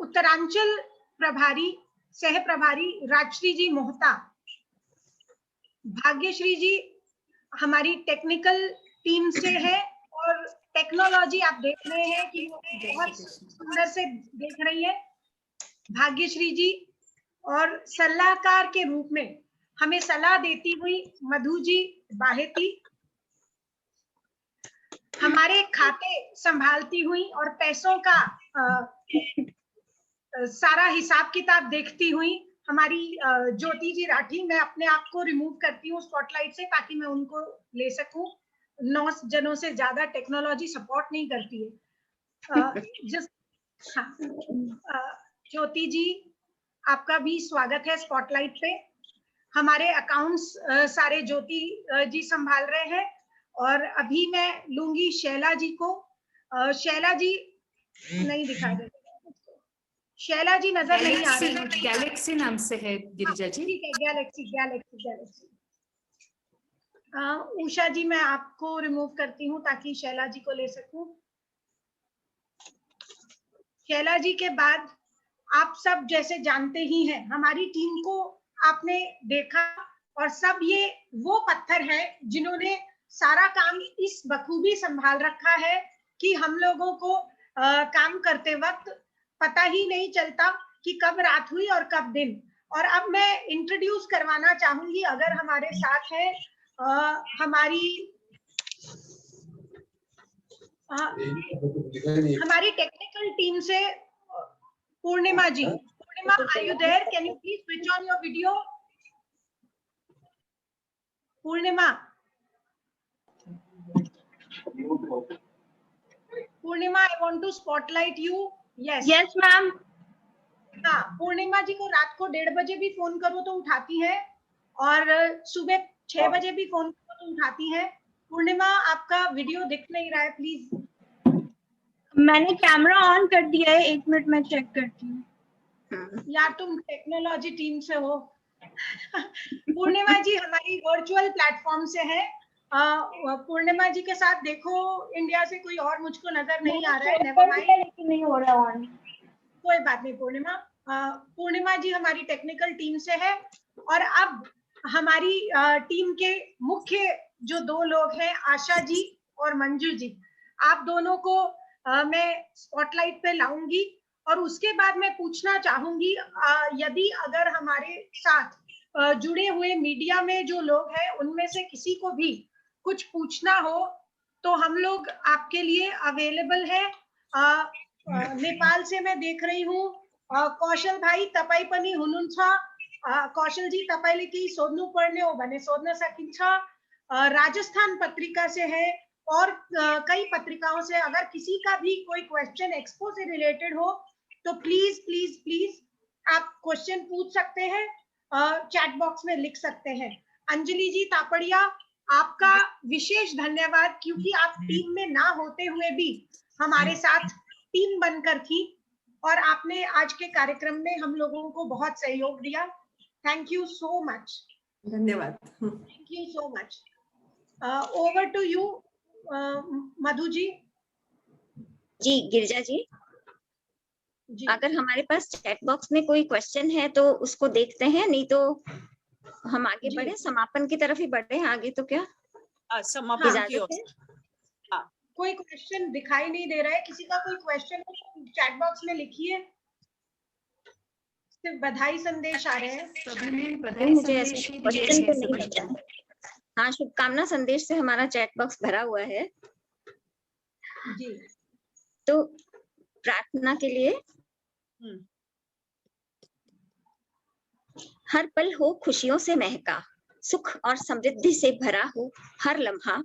C: उत्तरांचल प्रभारी सह प्रभारी राजश्री जी मोहता, भाग्यश्री जी हमारी टेक्निकल टीम से है और टेक्नोलॉजी आप देख रहे हैं कि बहुत सुंदर से देख रही है भाग्यश्री जी। और सलाहकार के रूप में हमें सलाह देती हुई मधु जी बाहेती, हमारे खाते संभालती हुई और पैसों का सारा हिसाब किताब देखती हुई हमारी ज्योति जी राठी। मैं अपने आप को रिमूव करती हूँ स्पॉटलाइट से ताकि मैं उनको ले सकूं। 9 जनों से ज्यादा टेक्नोलॉजी सपोर्ट नहीं करती है। ज्योति जी, आपका भी स्वागत है स्पॉटलाइट पे। हमारे अकाउंट्स सारे ज्योति जी संभाल रहे हैं और अभी मैं लूंगी शैला जी को। शैला जी नहीं दिखा रहे, शैला जी नजर नहीं आ रही।
J: गैलेक्सी नाम से है गिरिजा जी।
C: ठीक है, गैलेक्सी। उषा जी, मैं आपको रिमूव करती हूँ ताकि शैला जी को ले सकूं। शैला जी के बाद आप सब जैसे जानते ही हैं, हमारी टीम को आपने देखा और सब ये वो पत्थर है जिन्होंने सारा काम इस बखूबी संभाल रखा है कि हम लोगों को काम करते वक्त पता ही नहीं चलता कि कब रात हुई और कब दिन। और अब मैं इंट्रोड्यूस करवाना चाहूंगी, अगर हमारे साथ है हमारी हमारी टेक्निकल टीम से Purnima ji, Purnima are you there? Can you please switch on your video? Purnima, Purnima, I want to spotlight you. Yes ma'am. हाँ, पूर्णिमा जी को रात को 1:30 बजे भी फोन करो तो उठाती है, और सुबह 6 बजे भी फोन करो तो उठाती है। पूर्णिमा, आपका वीडियो दिख नहीं रहा है, प्लीज।
K: मैंने कैमरा ऑन कर दिया है, 1 मिनट में चेक करती हूँ।
C: यार तुम टेक्नोलॉजी टीम से हो। पूर्णिमा जी हमारी वर्चुअल प्लेटफॉर्म से है। पूर्णिमा जी के साथ देखो, इंडिया से कोई और मुझको नजर नहीं आ रहा है। नेवर माइंड,
K: लेकिन नहीं हो रहा ऑन।
C: कोई बात नहीं पूर्णिमा। पूर्णिमा जी हमारी टेक्निकल टीम से है, और अब हमारी टीम के मुख्य जो 2 लोग हैं, आशा जी और मंजू जी, आप दोनों को मैं स्पॉटलाइट पे लाऊंगी, और उसके बाद मैं पूछना चाहूंगी, यदि अगर हमारे साथ जुड़े हुए मीडिया में जो लोग हैं उनमें से किसी को भी कुछ पूछना हो तो हम लोग आपके लिए अवेलेबल है। नेपाल से मैं देख रही हूँ कौशल भाई, तपाई पनि हुनुहुन्छ। कौशल जी, तपाईले केही सोध्नु पर्ने हो भने सोध्न सकिन्छ। राजस्थान पत्रिका से है, और कई पत्रिकाओं से। अगर किसी का भी कोई क्वेश्चन एक्सपो से रिलेटेड हो तो प्लीज प्लीज प्लीज आप क्वेश्चन पूछ सकते हैं, चैट बॉक्स में लिख सकते हैं। अंजलि जी तापड़िया, आपका विशेष धन्यवाद, क्योंकि आप टीम में ना होते हुए भी हमारे साथ टीम बनकर थी, और आपने आज के कार्यक्रम में हम लोगों को बहुत सहयोग दिया। Thank you so much.
J: धन्यवाद।
C: Thank you so much. Over to you Madhu ji.
A: जी गिरिजा जी, अगर हमारे पास चैट बॉक्स में कोई क्वेश्चन है तो उसको देखते हैं, नहीं तो हम आगे बढ़े, समापन की तरफ ही बढ़े। आगे तो क्या
B: समापन की ओर।
C: कोई क्वेश्चन दिखाई नहीं दे रहा है, किसी का कोई क्वेश्चन हो तो चैट बॉक्स में लिखिए। सिर्फ बधाई संदेश आ रहे हैं।
A: मुझे ऐसे क्वेश्चन तो नहीं मिला है। हाँ, शुभकामना संदेश से हमारा चैट बॉक्स भरा हुआ है
C: जी।
A: तो प्रार्थना के लिए, हर पल हो खुशियों से महका, सुख और समृद्धि से भरा हो हर लम्हा,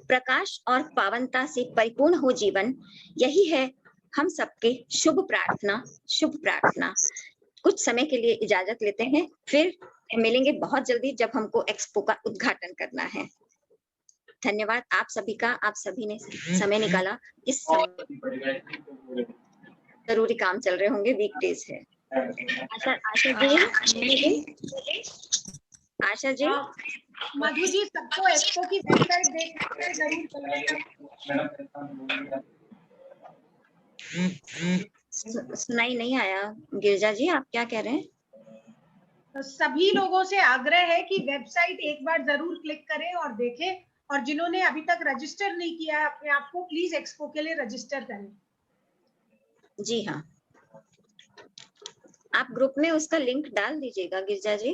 A: प्रकाश और पावनता से परिपूर्ण हो जीवन, यही है हम सबके शुभ प्रार्थना, शुभ प्रार्थना। कुछ समय के लिए इजाजत लेते हैं, फिर मिलेंगे बहुत जल्दी जब हमको एक्सपो का उद्घाटन करना है। धन्यवाद आप सभी का, आप सभी ने समय निकाला। इस समय जरूरी काम चल रहे होंगे, वीकडेज है। आशा जी,
C: मधु जी, सबको एक्सपो की वेबसाइट देखकर जरूर
A: सुनाई नहीं आया गिरिजा जी, आप क्या कह रहे हैं?
C: सभी लोगों से आग्रह है कि वेबसाइट एक बार जरूर क्लिक करें और देखें, और जिन्होंने अभी तक रजिस्टर नहीं किया है अपने आप को, प्लीज एक्सपो के लिए रजिस्टर करें।
A: जी हाँ, आप ग्रुप में उसका लिंक डाल दीजिएगा गिरिजा जी।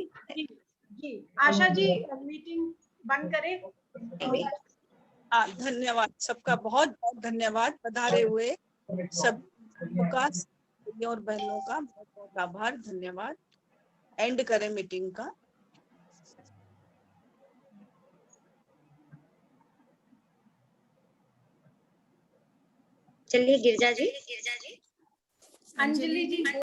C: जी आशा जी, मीटिंग बंद करें।
B: धन्यवाद सबका, बहुत बहुत धन्यवाद। पधारे हुए सब का और बहनों का बहुत बहुत आभार, धन्यवाद। एंड करें मीटिंग का।
A: चलिए गिरिजा जी।
C: अंजलि जी